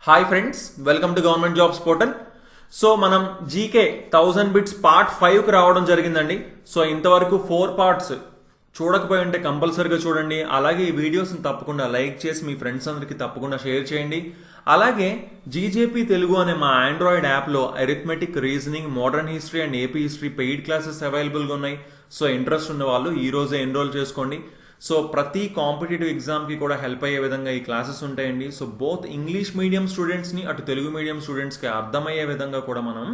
Hi friends, welcome to government jobs portal. So మనం GK 1000 bits part 5కి రావడం జరిగిందండి. సో ఇంతవరకు 4 పార్ట్స్ చూడకపోయి ఉంటే కంపల్సరీగా చూడండి. అలాగే ఈ వీడియోస్ని తప్పకుండా లైక్ చేసి మీ ఫ్రెండ్స్ అందరికీ తప్పకుండా షేర్ చేయండి. అలాగే జీజేపీ తెలుగు అనే మా ఆండ్రాయిడ్ యాప్లో arithmetic, reasoning, modern history and AP history paid classes అవైలబుల్గా ఉన్నాయి. సో ఇంట్రెస్ట్ ఉన్న వాళ్ళు ఈ రోజే ఎన్రోల్ చేసుకోండి. సో ప్రతి కాంపిటేటివ్ ఎగ్జామ్కి కూడా హెల్ప్ అయ్యే విధంగా ఈ క్లాసెస్ ఉంటాయండి. సో బోత్ ఇంగ్లీష్ మీడియం స్టూడెంట్స్ని అటు తెలుగు మీడియం స్టూడెంట్స్కి అర్థమయ్యే విధంగా కూడా మనం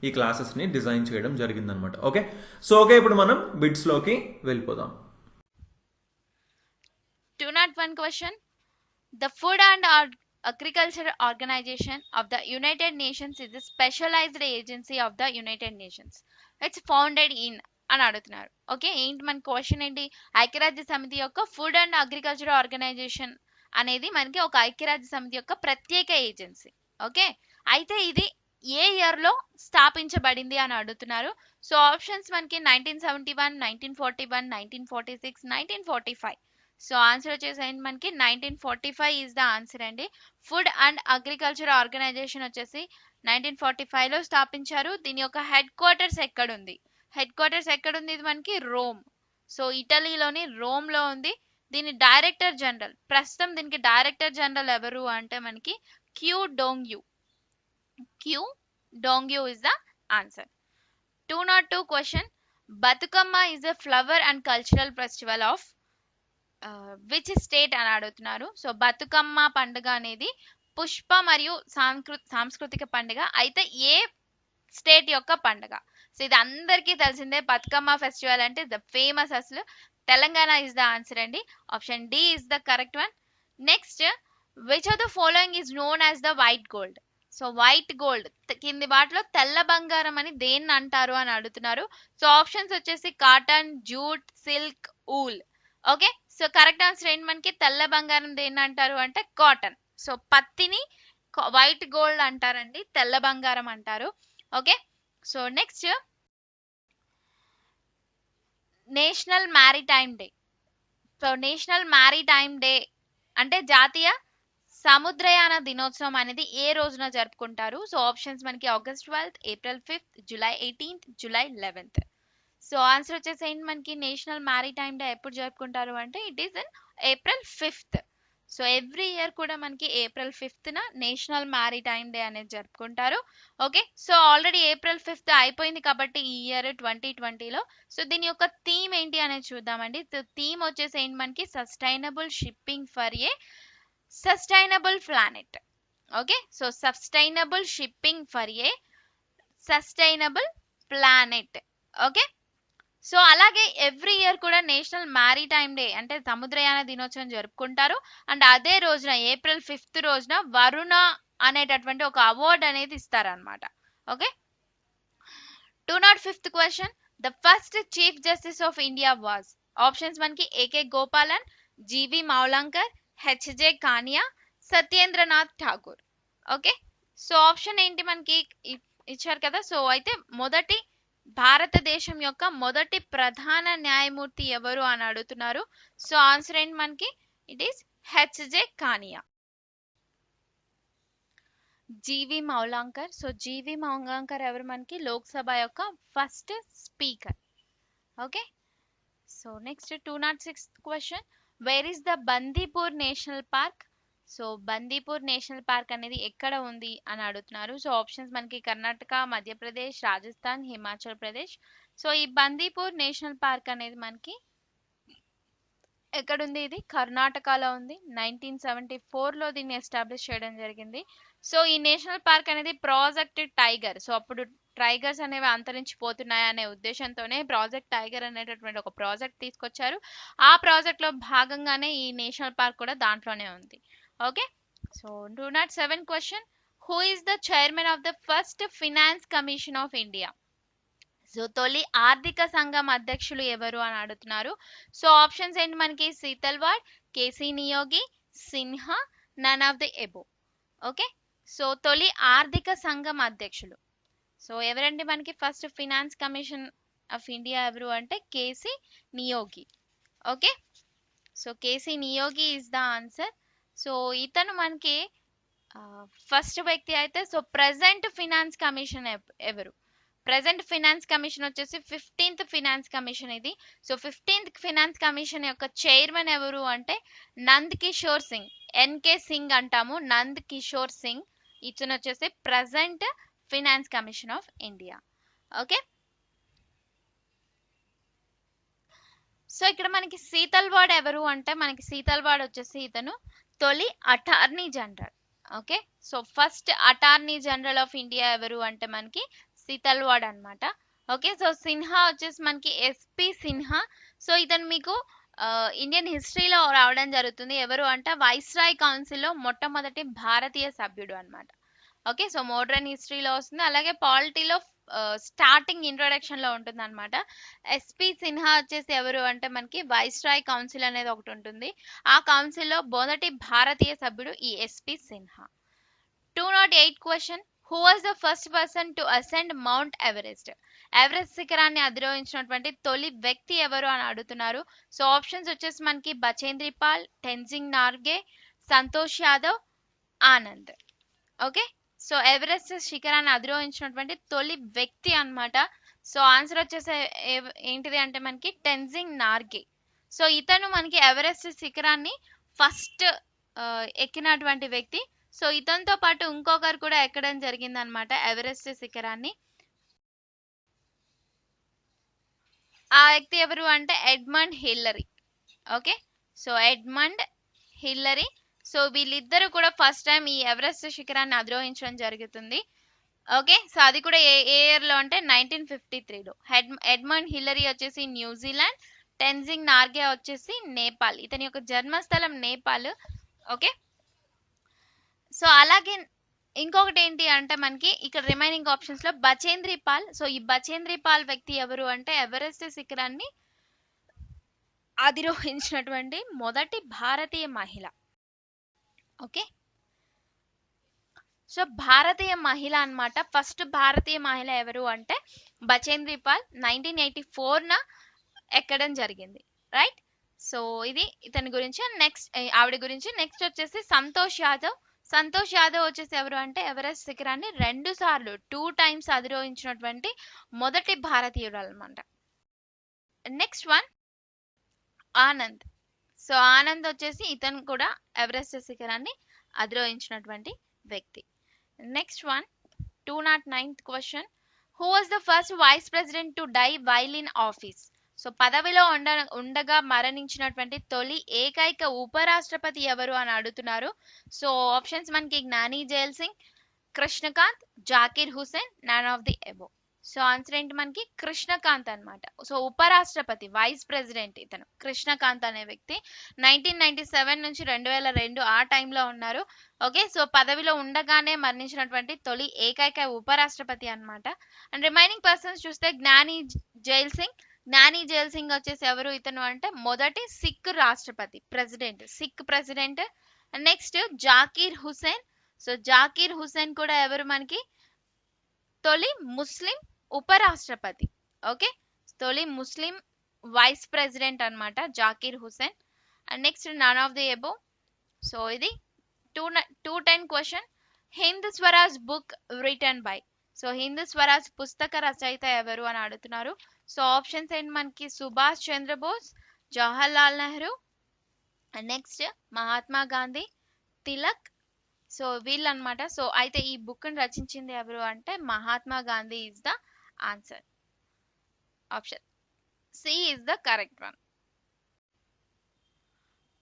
ఈ క్లాసెస్ని డిజైన్ చేయడం జరిగిందనమాట. ఓకే, ఇప్పుడు మనం బిట్స్లోకి వెళ్ళిపోదాం. 201 question. The Food and Agriculture Organization of the United Nations is a specialized agency of the United Nations. It's founded in అని అడుగుతున్నారు. ఓకే, ఏంటి మన క్వశ్చన్ ఏంటి? ఐక్యరాజ్య సమితి యొక్క ఫుడ్ అండ్ అగ్రికల్చర్ ఆర్గనైజేషన్ అనేది మనకి ఒక ఐక్యరాజ్య సమితి యొక్క ప్రత్యేక ఏజెన్సీ. ఓకే, అయితే ఇది ఏ ఇయర్లో స్థాపించబడింది అని అడుగుతున్నారు. సో ఆప్షన్స్ మనకి 1971, 1941, 1946, 1945. సో ఆన్సర్ వచ్చేసి మనకి 1945 ఈజ్ ద ఆన్సర్ అండి. ఫుడ్ అండ్ అగ్రికల్చర్ ఆర్గనైజేషన్ వచ్చేసి 1945లో స్థాపించారు. దీని యొక్క హెడ్ క్వార్టర్స్ ఎక్కడుంది? ఇది మనకి రోమ్. సో ఇటలీలోని రోమ్లో ఉంది. దీని డైరెక్టర్ జనరల్, ప్రస్తుతం దీనికి డైరెక్టర్ జనరల్ ఎవరు అంటే మనకి Qu Dongyu is the answer. 202 question. Bathukamma is the flower and cultural festival of which state అని అడుగుతున్నారు. సో బతుకమ్మ పండుగ అనేది పుష్ప మరియు సాంస్కృతిక పండుగ. అయితే ఏ స్టేట్ యొక్క పండుగ? సో ఇది అందరికీ తెలిసిందే. బతుకమ్మ ఫెస్టివల్ అంటే ద ఫేమస్, అసలు తెలంగాణ ఇస్ ద ఆన్సర్ అండి. Option D is the correct one. Next, which of the following is known as the white gold? So white gold కింది వాటిలో తెల్ల బంగారం అని దేన్ని అంటారు అని అడుగుతున్నారు. సో ఆప్షన్స్ వచ్చేసి cotton, jute, silk, wool. Okay, so correct answer ఏంటి మనకి? తెల్ల బంగారం దేన్ని అంటారు అంటే కాటన్. సో పత్తిని వైట్ గోల్డ్ అంటారండి, తెల్ల బంగారం అంటారు. Okay, so next, national maritime day. So national maritime day అంటే జాతీయ సముద్రయాన దినోత్సవం అనేది ఏ రోజున జరుపుకుంటారు? సో ఆప్షన్స్ మనకి August 12th, April 5th, July 18th, July 11th. So answer వచ్చేసి ఏంటి మనకి? నేషనల్ మ్యారిటైమ్ డే ఎప్పుడు జరుపుకుంటారు అంటే it is in April 5th. So every year కూడా మనకి April 5th national maritime day అనేది జరుపుకుంటారు. Okay, so already April 5th అయిపోయింది కాబట్టి ఈ ఇయర్ 2020లో. సో దీని యొక్క థీమ్ ఏంటి అనేది చూద్దామండి. థీమ్ వచ్చేసి ఏంటి మనకి? Sustainable shipping for a sustainable planet. Okay, so sustainable shipping for a sustainable planet. Okay, so అలాగే ఎవ్రీ ఇయర్ కూడా నేషనల్ మ్యారిటైమ్ డే అంటే సముద్రయాన దినోత్సవం జరుపుకుంటారు. అండ్ అదే రోజున ఏప్రిల్ 5th రోజున వరుణ అనేటటువంటి ఒక అవార్డు అనేది ఇస్తారనమాట. Okay, 205th question. The first chief justice of India was? Options మనకి AK Gopalan, GV Mavalankar, HJ Kania, Satyendranath Tagore. Okay, so option ఏంటి మనకి ఇచ్చారు కదా. సో అయితే భారతదేశం యొక్క మొదటి ప్రధాన న్యాయమూర్తి ఎవరు అని అడుగుతున్నారు. సో ఆన్సర్ ఏంటి మనకి? It is HJ Kania. GV Mavalankar. So GV Mavalankar ఎవరు మనకి? లోక్సభ యొక్క first speaker. Okay, so next 206th question. Where is the Bandipur national park? So Bandipur national park అనేది ఎక్కడ ఉంది అని అడుగుతున్నారు. సో ఆప్షన్స్ మనకి కర్ణాటక, మధ్యప్రదేశ్, రాజస్థాన్, హిమాచల్ ప్రదేశ్. సో ఈ బందీపూర్ నేషనల్ పార్క్ అనేది మనకి ఎక్కడుంది? ఇది కర్ణాటకలో ఉంది. 1974లో దీన్ని ఎస్టాబ్లిష్ చేయడం జరిగింది. సో ఈ నేషనల్ పార్క్ అనేది ప్రాజెక్ట్ టైగర్. సో అప్పుడు టైగర్స్ అనేవి అంతరించిపోతున్నాయి అనే ఉద్దేశంతోనే ప్రాజెక్ట్ టైగర్ అనేటటువంటి ఒక ప్రాజెక్ట్ తీసుకొచ్చారు. ఆ ప్రాజెక్ట్లో భాగంగానే ఈ నేషనల్ పార్క్ కూడా దాంట్లోనే ఉంది. Okay, so 207 question. Who is the chairman of the first finance commission of India? So తొలి ఆర్థిక సంఘం అధ్యక్షులు ఎవరు అని అడుగుతున్నారు. సో ఆప్షన్స్ ఏంటి మనకి? Setalvad, KC Neogy, Sinha, none of the above. Okay, so తొలి ఆర్థిక సంఘం అధ్యక్షులు. సో ఎవరండి మనకి first finance commission of India ఎవరు అంటే KC Neogy. Okay, so KC Neogy is the answer. So ఇతను మనకి ఫస్ట్ వ్యక్తి అయితే సో ప్రెసెంట్ ఫినాన్స్ కమిషన్ ఎవరు? ప్రెసెంట్ ఫినాన్స్ కమిషన్ వచ్చేసి 15th ఫినాన్స్ కమిషన్ ఇది. సో 15th ఫినాన్స్ కమిషన్ యొక్క చైర్మన్ ఎవరు అంటే నంద్ కిషోర్ సింగ్, ఎన్కే సింగ్ అంటాము, నంద్ కిషోర్ సింగ్. ఇతను వచ్చేసి present finance commission of India. Okay, so ఇక్కడ మనకి సీతల్వాడ్ ఎవరు అంటే మనకి సీతల్వాడ్ వచ్చేసి ఇతను తొలి attorney general. Okay, so first attorney general of India ఎవరు అంటే మనకి సీతల్వాడ్ అన్నమాట. ఓకే, సో సిన్హా వచ్చేసి మనకి ఎస్పి సిన్హా. సో ఇతను మీకు ఇండియన్ హిస్టరీలో రావడం జరుగుతుంది. ఎవరు అంటే వైస్రాయ్ కౌన్సిల్లో మొట్టమొదటి భారతీయ సభ్యుడు అన్నమాట. ఓకే, సో మోడర్న్ హిస్టరీలో వస్తుంది, అలాగే పాలిటీలో స్టార్టింగ్ ఇంట్రొడక్షన్ లో ఉంటుంది అనమాట. ఎస్పి సిన్హా వచ్చేసి ఎవరు అంటే మనకి వైస్రాయ్ కౌన్సిల్ అనేది ఒకటి ఉంటుంది. ఆ కౌన్సిల్లో మొదటి భారతీయ సభ్యుడు ఈ SP Sinha. 208 question, who was the first person to ascend mount Everest? Everest శిఖరాన్ని అధిరోహించినటువంటి తొలి వ్యక్తి ఎవరు అని అడుగుతున్నారు. సో ఆప్షన్స్ వచ్చేసి మనకి Bachendri Pal, Tenzing Norgay, Santosh Yadav, Anand. Okay, so Everest శిఖరాన్ని అధిరోహించినటువంటి తొలి వ్యక్తి అన్నమాట. సో ఆన్సర్ వచ్చేసి ఏంటిది అంటే మనకి టెన్జింగ్ నార్గే. సో ఇతను మనకి ఎవరెస్ట్ శిఖరాన్ని ఫస్ట్ ఎక్కినటువంటి వ్యక్తి. సో ఇతనితో పాటు ఇంకొకరు కూడా ఎక్కడం జరిగింది అనమాట ఎవరెస్ట్ శిఖరాన్ని. ఆ వ్యక్తి ఎవరు అంటే Edmund Hillary. Okay, so Edmund Hillary. So వీళ్ళిద్దరూ కూడా ఫస్ట్ టైం ఈ ఎవరెస్ట్ శిఖరాన్ని అధిరోహించడం జరుగుతుంది. ఓకే, సో అది కూడా ఏ ఇయర్ లో అంటే 1953లో. ఎడ్మండ్ హిల్లరీ వచ్చేసి న్యూజిలాండ్, టెన్జింగ్ నార్గే వచ్చేసి నేపాల్. ఇతని యొక్క జన్మస్థలం నేపాల్. ఓకే, సో అలాగే ఇంకొకటి ఏంటి అంటే మనకి ఇక్కడ రిమైనింగ్ ఆప్షన్స్ లో బచేంద్రి పాల్. సో ఈ బచేంద్రి పాల్ వ్యక్తి ఎవరు అంటే ఎవరెస్ట్ శిఖరాన్ని అధిరోహించినటువంటి మొదటి భారతీయ మహిళ. ఓకే, సో భారతీయ మహిళ అన్నమాట. ఫస్ట్ భారతీయ మహిళ ఎవరు అంటే బచేంద్రి పాల్ 1984న ఎక్కడం జరిగింది. రైట్, సో ఇది ఇతని గురించి. నెక్స్ట్ ఆవిడ గురించి. నెక్స్ట్ వచ్చేసి సంతోష్ యాదవ్. సంతోష్ యాదవ్ వచ్చేసి ఎవరు అంటే ఎవరెస్ట్ శిఖరాన్ని 2 సార్లు 2 టైమ్స్ అధిరోహించినటువంటి మొదటి భారతీయుడు అన్నమాట. Next one Anand. So Anand వచ్చేసి ఇతను కూడా ఎవరెస్ట్ శిఖరాన్ని అధిరోహించినటువంటి వ్యక్తి. Next one 209th question, who was the first vice president to die while in office? So పదవిలో ఉండగా మరణించినటువంటి తొలి ఏకైక ఉపరాష్ట్రపతి ఎవరు అని అడుగుతున్నారు. సో ఆప్షన్స్ మనకి Gyani Zail Singh, Krishan Kant, Zakir Hussain, none of the above. So answer ఏంటి మనకి కృష్ణకాంత్ అన్నమాట. సో ఉపరాష్ట్రపతి వైస్ ప్రెసిడెంట్ ఇతను కృష్ణకాంత్ అనే వ్యక్తి 1997 నుంచి 2002 ఆ టైంలో ఉన్నారు. ఓకే, సో పదవిలో ఉండగానే మరణించినటువంటి తొలి ఏకైక ఉపరాష్ట్రపతి అన్నమాట. అండ్ రిమైనింగ్ పర్సన్స్ చూస్తే జ్ఞాని జైల్ సింగ్. జ్ఞాని జైల్ సింగ్ వచ్చేసి ఎవరు ఇతను అంటే మొదటి సిక్ రాష్ట్రపతి, president, Sikh president. Next Zakir Hussain. So Zakir Hussain కూడా ఎవరు మనకి తొలి ముస్లిం ఉపరాష్ట్రపతి. ఓకే, తొలి ముస్లిం వైస్ ప్రెసిడెంట్ అన్నమాట Zakir Hussain. And next none of the above. So ఇది 210 question, Hind Swaraj book written by. So Hind Swaraj పుస్తక రచయిత ఎవరు అని అడుగుతున్నారు. సో ఆప్షన్స్ ఏంటి మనకి సుభాష్ చంద్రబోస్, జవహర్లాల్ నెహ్రూ, నెక్స్ట్ మహాత్మా గాంధీ, తిలక్. సో వీళ్ళు అనమాట. సో అయితే ఈ బుక్ ని రచించింది ఎవరు అంటే Mahatma Gandhi is the answer. Option C is the correct one.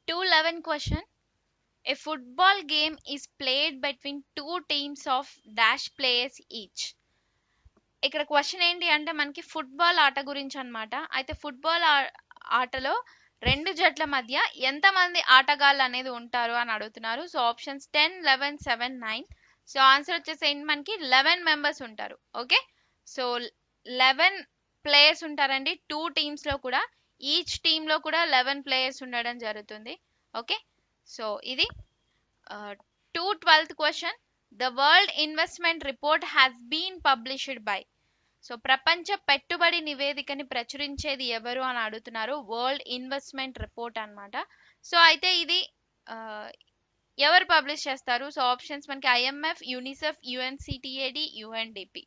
211 question, a football game is played between 2 teams of dash players each. ఇక్కడ క్వశ్చన్ ఏంటి అంటే మనకి ఫుట్బాల్ ఆట గురించి అన్నమాట. అయితే ఫుట్బాల్ ఆటలో 2 జట్ల మధ్య ఎంతమంది ఆటగాళ్ళు అనేది ఉంటారు అని అడుగుతున్నారు. So options 10, 11, 7, 9. సో ఆన్సర్ వచ్చేసి ఏంటి మనకి 11 మెంబర్స్ ఉంటారు. ఓకే, సో 11 ప్లేయర్స్ ఉంటారండి 2 టీమ్స్ లో కూడా. ఈచ్ టీమ్ లో కూడా 11 ప్లేయర్స్ ఉండడం జరుగుతుంది. ఓకే, సో ఇది 212th question, the world investment report has been published by. So ప్రపంచ పెట్టుబడి నివేదికని ప్రచురించేది ఎవరు అని అడుగుతున్నారు. వరల్డ్ ఇన్వెస్ట్మెంట్ రిపోర్ట్ అన్నమాట. సో అయితే ఇది ఎవరు పబ్లిష్ చేస్తారు? సో ఆప్షన్స్ మనకి IMF, UNICEF, UNCTAD, UNDP.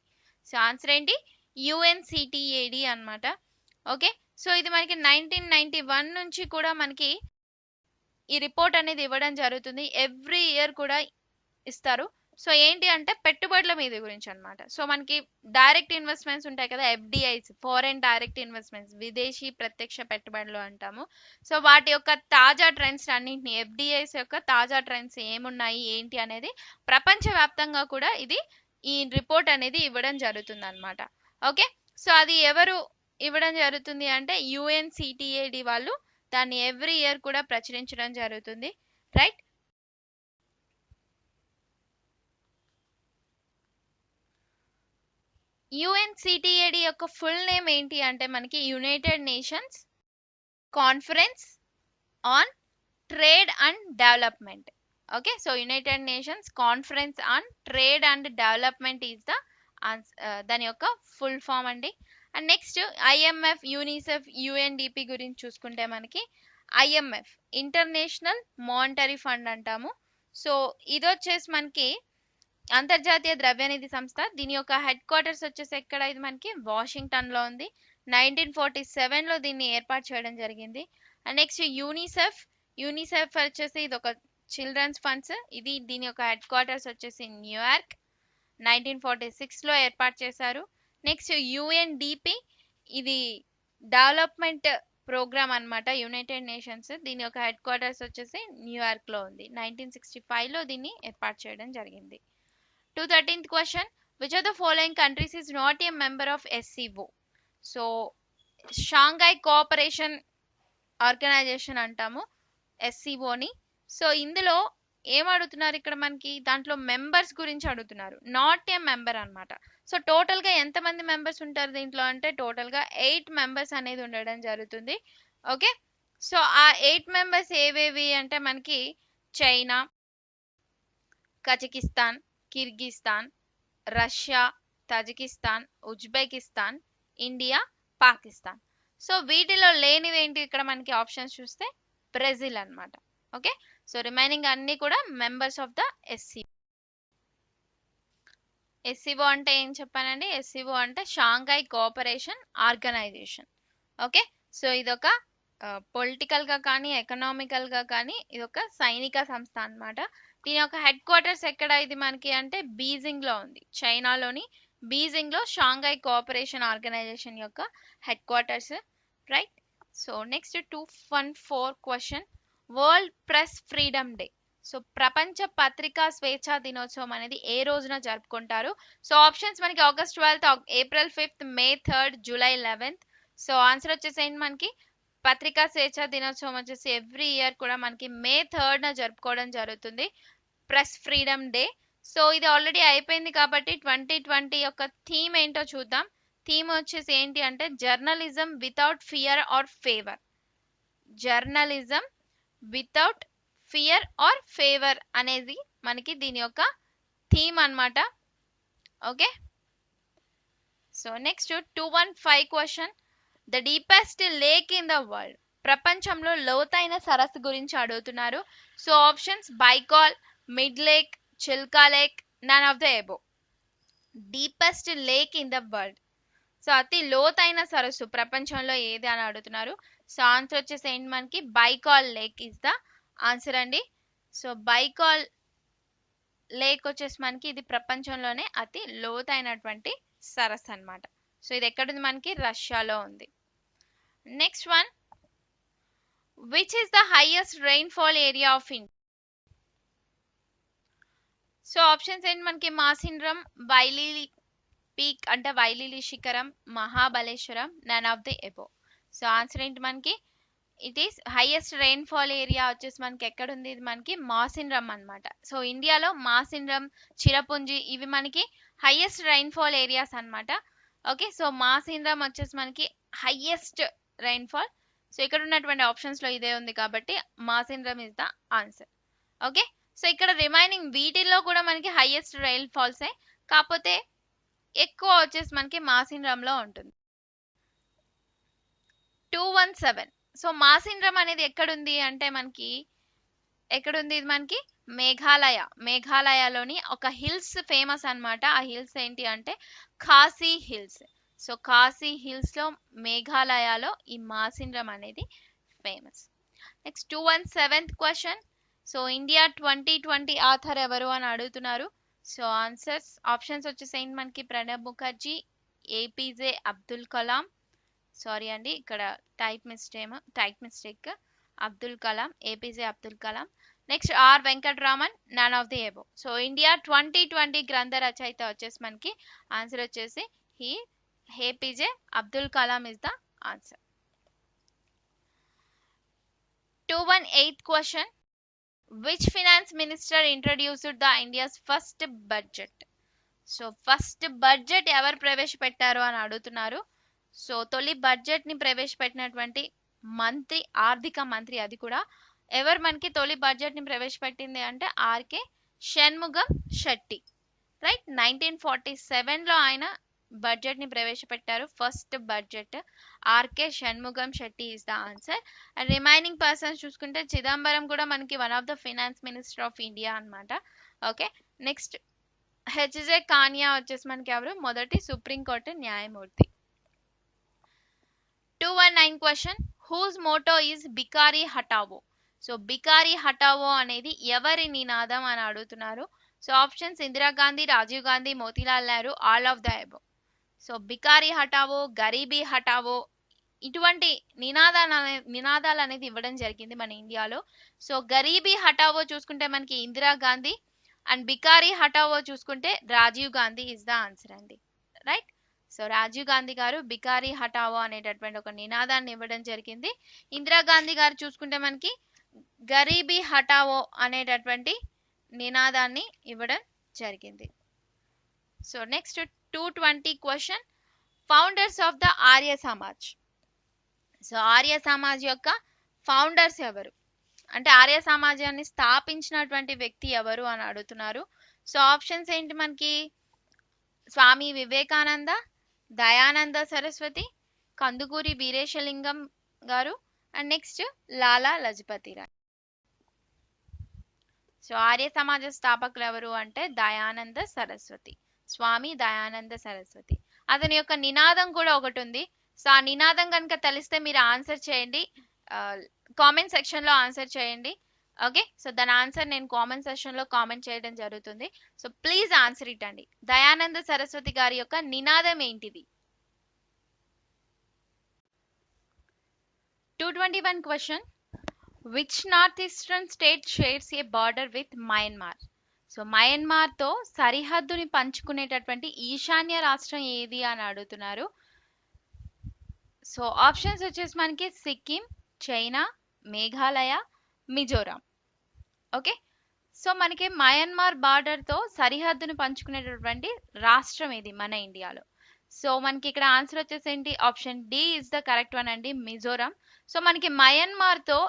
So answer ఏంటి? యుఎన్సిటిఏడి అన్నమాట. ఓకే, సో ఇది మనకి 1991 నుంచి కూడా మనకి ఈ రిపోర్ట్ అనేది ఇవ్వడం జరుగుతుంది. ఎవ్రీ ఇయర్ కూడా ఇస్తారు. సో ఏంటి అంటే పెట్టుబడుల మీద గురించి అన్నమాట. సో మనకి డైరెక్ట్ ఇన్వెస్ట్మెంట్స్ ఉంటాయి కదా, ఎఫ్డిఐస్, ఫారెన్ డైరెక్ట్ ఇన్వెస్ట్మెంట్స్, విదేశీ ప్రత్యక్ష పెట్టుబడులు అంటాము. సో వాటి యొక్క తాజా ట్రెండ్స్ అన్నింటినీ, ఎఫ్డిఐస్ యొక్క తాజా ట్రెండ్స్ ఏమున్నాయి ఏంటి అనేది ప్రపంచవ్యాప్తంగా కూడా ఇది ఈ రిపోర్ట్ అనేది ఇవ్వడం జరుగుతుంది అన్నమాట. ఓకే, సో అది ఎవరు ఇవ్వడం జరుగుతుంది అంటే యుఎన్సిటిఏడి వాళ్ళు దాన్ని ఎవ్రీ ఇయర్ కూడా ప్రచురించడం జరుగుతుంది. రైట్, యుఎన్సిటిఏడి యొక్క ఫుల్ నేమ్ ఏంటి అంటే మనకి United nations conference on trade and development. Okay, so United nations conference on trade and development is the దాని యొక్క ఫుల్ ఫామ్ అండి. And next IMF, UNICEF, UNDP గురించి చూసుకుంటే మనకి ఐఎంఎఫ్ ఇంటర్నేషనల్ మానిటరీ ఫండ్ అంటాము. సో ఇది వచ్చేసి మనకి అంతర్జాతీయ ద్రవ్యనిధి సంస్థ. దీని యొక్క హెడ్ క్వార్టర్స్ వచ్చేసి ఎక్కడ? ఇది మనకి వాషింగ్టన్ లో ఉంది. 1947 లో దీన్ని ఏర్పాటు చేయడం జరిగింది. And next UNICEF. యూనిసెఫ్ వచ్చేసి ఇది ఒక చిల్డ్రన్స్ ఫండ్స్. ఇది దీని యొక్క హెడ్ క్వార్టర్స్ వచ్చేసి న్యూయార్క్. 1946 లో ఏర్పాటు చేశారు. నెక్స్ట్ యుఎన్డిపి, ఇది డెవలప్మెంట్ ప్రోగ్రామ్ అన్నమాట, యునైటెడ్ నేషన్స్. దీని యొక్క హెడ్ క్వార్టర్స్ వచ్చేసి న్యూయార్క్ లో ఉంది. 1965 లో దీన్ని ఏర్పాటు చేయడం జరిగింది. 213th question, which of the following countries is not a member of SCO? So Shanghai cooperation organisation అంటాము ఎస్సీఓని. సో ఇందులో ఏం అడుగుతున్నారు ఇక్కడ మనకి? దాంట్లో మెంబర్స్ గురించి అడుగుతున్నారు, నాట్ ఏ మెంబర్ అన్నమాట. సో టోటల్ గా ఎంతమంది మెంబర్స్ ఉంటారు దీంట్లో అంటే టోటల్ గా 8 మెంబర్స్ అనేది ఉండడం జరుగుతుంది. ఓకే, సో ఆ 8 మెంబర్స్ ఏవేవి అంటే మనకి China, Kazakhstan, Kyrgyzstan, Russia, Tajikistan, Uzbekistan, India, Pakistan. So వీటిలో లేనివి ఏంటి ఇక్కడ మనకి ఆప్షన్స్ చూస్తే? బ్రెజిల్ అన్నమాట. ఓకే, సో రిమైనింగ్ అన్ని కూడా members of the SCO. SCO అంటే ఏం చెప్పానండి? ఎస్సీఓ అంటే Shanghai cooperation organisation. Okay, so ఇదొక పొలిటికల్ గా కానీ ఎకనామికల్ గా కానీ ఇదొక సైనిక సంస్థ అన్నమాట. దీని యొక్క హెడ్ క్వార్టర్స్ ఎక్కడ ఇది మనకి అంటే బీజింగ్ లో ఉంది. చైనాలోని బీజింగ్ లో షాంఘై కోఆపరేషన్ ఆర్గనైజేషన్ యొక్క head quarters. Right, so next 214 question, world press freedom day. So ప్రపంచ పత్రికా స్వేచ్ఛా దినోత్సవం అనేది ఏ రోజున జరుపుకుంటారు? సో ఆప్షన్స్ మనకి ఆగస్ట్ 12th, ఏప్రిల్ 5th, మే 3rd, July 11th. So answer వచ్చేసి మనకి పత్రికా స్వేచ్ఛా దినోత్సవం వచ్చేసి ఎవ్రీ ఇయర్ కూడా మనకి మే 3rd జరుపుకోవడం జరుగుతుంది, ప్రెస్ ఫ్రీడమ్ డే. సో ఇది ఆల్రెడీ అయిపోయింది కాబట్టి 2020 యొక్క థీమ్ ఏంటో చూద్దాం. థీమ్ వచ్చేసి ఏంటి అంటే journalism without fear or favour. Journalism without fear or favour అనేది మనకి దీని యొక్క థీమ్ అన్నమాట. Okay, so next 215 question, the deepest lake in the world. ప్రపంచంలో లోతైన సరస్సు గురించి అడుగుతున్నారు. So options Baikal, mid lake, Chilka lake, none of the above. Deepest lake in the world, so అతి లోతైన సరస్సు ప్రపంచంలో ఏది అని అడుగుతున్నారు. సో ఆన్సర్ వచ్చేసి ఏంటి మనకి Baikal lake is the answer అండి. సో బైకాల్ లేక్ వచ్చేసి మనకి ఇది ప్రపంచంలోనే అతి లోతైనటువంటి సరస్సు అన్నమాట. సో ఇది ఎక్కడుంది మనకి? రష్యాలో ఉంది. Next one, which is the highest rainfall area of India? So options ఏంటి మనకి? మాసిండ్రం, వైలీలి పీక్ అంటే వైలీలి శిఖరం, Mahabaleshwaram, none of the above. So answer ఏంటి మనకి? It is highest rainfall area వచ్చేసి మనకి ఎక్కడ ఉంది? ఇది మనకి మాసిండ్రం అన్నమాట. సో ఇండియాలో మాసిండ్రం, చిరపుంజి ఇవి మనకి హైయెస్ట్ రెయిన్ఫాల్ ఏరియాస్ అన్నమాట. ఓకే, సో మాసిండ్రం వచ్చేసి మనకి హైయెస్ట్ రెయిన్ఫాల్. సో ఇక్కడ ఉన్నటువంటి ఆప్షన్స్ లో ఇదే ఉంది కాబట్టి Mawsynram is the answer. Okay, so ఇక్కడ రిమైనింగ్ వీటిల్లో కూడా మనకి హైయెస్ట్ రెయిన్ఫాల్సే, కాకపోతే ఎక్కువ వచ్చేసి మనకి మాసిండ్రంలో ఉంటుంది. 217, సో మాసిండ్రం అనేది ఎక్కడుంది అంటే మనకి ఎక్కడుంది? ఇది మనకి మేఘాలయలోని ఒక హిల్స్ ఫేమస్ అన్నమాట. ఆ హిల్స్ ఏంటి అంటే Khasi hills. So Khasi hills లో మేఘాలయలో ఈ మాసిండ్రం అనేది famous. Next 217th question. So India 2020 author ఎవరు అని అడుగుతున్నారు. సో ఆప్షన్స్ వచ్చేసేయండి మనకి ప్రణబ్ ముఖర్జీ, ఏపీజే అబ్దుల్ కలాం, సారీ అండి ఇక్కడ type mistake, Abdul Kalam, APJ Abdul Kalam. Next R Venkataraman, none of the above. So India 2020 గ్రంథ రచయిత వచ్చేసి మనకి ఆన్సర్ వచ్చేసి APJ Abdul Kalam is the answer. 218th question. Which finance minister introduced the India's first budget. So first budget ఎవరు ప్రవేశపెట్టారు అని అడుగుతున్నారు. సో తొలి బడ్జెట్ ని ప్రవేశపెట్టినటువంటి మంత్రి, ఆర్థిక మంత్రి, అది కూడా ఎవరు మనకి తొలి బడ్జెట్ ని ప్రవేశపెట్టింది అంటే ఆర్కే షణ్ముగం శెట్టి. రైట్, 1947 లో ఆయన బడ్జెట్ ని ప్రవేశపెట్టారు. First budget RK Shanmugham Chetty is the answer. And remaining persons చూసుకుంటే చిదంబరం కూడా మనకి one of the finance minister of India అన్నమాట. ఓకే, నెక్స్ట్ హెచ్జే కానియా వచ్చేసి మనకి ఎవరు మొదటి సుప్రీంకోర్టు న్యాయమూర్తి. 219 question. Whose motto is Bhikari Hatao. So Bhikari Hatao అనేది ఎవరి నినాదం అని అడుగుతున్నారు. So options Indira Gandhi, Rajiv Gandhi, Motilal Nehru, all of the above. So Bhikari Hatao, Garibi Hatao ఇటువంటి నినాదాలు అనేది ఇవ్వడం జరిగింది మన ఇండియాలో. సో గరీబీ హటావో చూసుకుంటే మనకి ఇందిరాగాంధీ, అండ్ బికారి హటావో చూసుకుంటే Rajiv Gandhi is the answer అండి. రైట్, సో రాజీవ్ గాంధీ గారు బికారి హటావో అనేటటువంటి ఒక నినాదాన్ని ఇవ్వడం జరిగింది. ఇందిరాగాంధీ గారు చూసుకుంటే మనకి గరీబీ హటావో అనేటటువంటి నినాదాన్ని ఇవ్వడం జరిగింది. So next 220 question. Founders of the Arya Samaj. So Arya Samaj యొక్క ఫౌండర్స్ ఎవరు అంటే ఆర్య సమాజాన్ని స్థాపించినటువంటి వ్యక్తి ఎవరు అని అడుగుతున్నారు. సో ఆప్షన్స్ ఏంటి మనకి స్వామి వివేకానంద, దయానంద సరస్వతి, కందుకూరి వీరేశలింగం గారు, and next Lala Lajpati Rai. So Arya Samaja స్థాపకులు ఎవరు అంటే దయానంద సరస్వతి, స్వామి దయానంద సరస్వతి. అతని యొక్క నినాదం కూడా ఒకటి ఉంది. సో ఆ నినాదం కనుక తెలిస్తే మీరు ఆన్సర్ చేయండి, కామెంట్ సెక్షన్ లో ఆన్సర్ చేయండి. ఓకే, సో దాని ఆన్సర్ నేను కామెంట్ సెక్షన్ లో కామెంట్ చేయడం జరుగుతుంది. సో ప్లీజ్ ఆన్సర్ ఇట్ అండి. దయానంద సరస్వతి గారి యొక్క నినాదం ఏంటిది? 221 question. Which north eastern state shares A border with Myanmar. So Myanmar తో సరిహద్దుని పంచుకునేటటువంటి ఈశాన్య రాష్ట్రం ఏది అని అడుగుతున్నారు. సో ఆప్షన్స్ వచ్చేసి మనకి Sikkim, China, Meghalaya, Mizoram. Okay, so మనకి మయన్మార్ బార్డర్ తో సరిహద్దును పంచుకునేటటువంటి రాష్ట్రం ఇది మన ఇండియాలో. సో మనకి ఇక్కడ ఆన్సర్ వచ్చేసి ఏంటి, option D is the correct one అండి, మిజోరాం. సో మనకి మయన్మార్ తో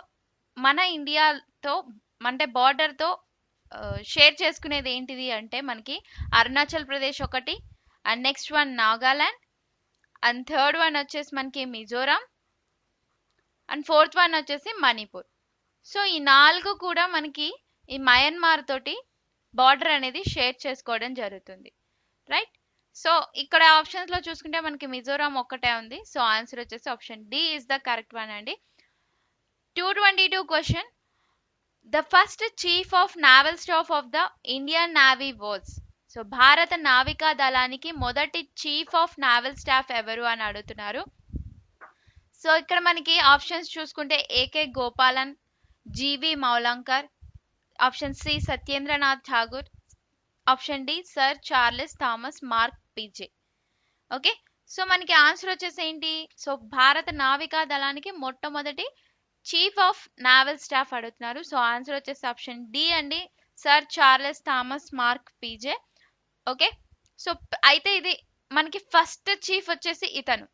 మన ఇండియాతో అంటే బార్డర్ తో షేర్ చేసుకునేది ఏంటిది అంటే మనకి అరుణాచల్ ప్రదేశ్ ఒకటి, and next one Nagaland, and third one వచ్చేసి మనకి మిజోరాం, అండ్ ఫోర్త్ వన్ వచ్చేసి మణిపూర్. సో ఈ 4 కూడా మనకి ఈ మయన్మార్ తోటి బార్డర్ అనేది షేర్ చేసుకోవడం జరుగుతుంది. రైట్, సో ఇక్కడ ఆప్షన్స్ లో చూసుకుంటే మనకి మిజోరాం ఒక్కటే ఉంది. సో ఆన్సర్ వచ్చేసి option D is the correct one అండి. 222 question. The first chief of naval staff of the Indian navy was. So భారత నావికా దళానికి మొదటి చీఫ్ ఆఫ్ నావల్ స్టాఫ్ ఎవరు అని అడుగుతున్నారు. సో ఇక్కడ మనకి ఆప్షన్స్ చూసుకుంటే AK Gopalan, GV Mavalankar, option C Satyendranath Tagore, option D sir Charles Thomas Mark Pizey. Okay, so మనకి ఆన్సర్ వచ్చేసి ఏంటి, సో భారత నావికా దళానికి మొట్టమొదటి చీఫ్ ఆఫ్ నావల్ స్టాఫ్ అడుగుతున్నారు. సో ఆన్సర్ వచ్చేసి ఆప్షన్ డి అండి, sir Charles Thomas Mark Pizey. Okay, so అయితే ఇది మనకి ఫస్ట్ చీఫ్ వచ్చేసి ఇతను.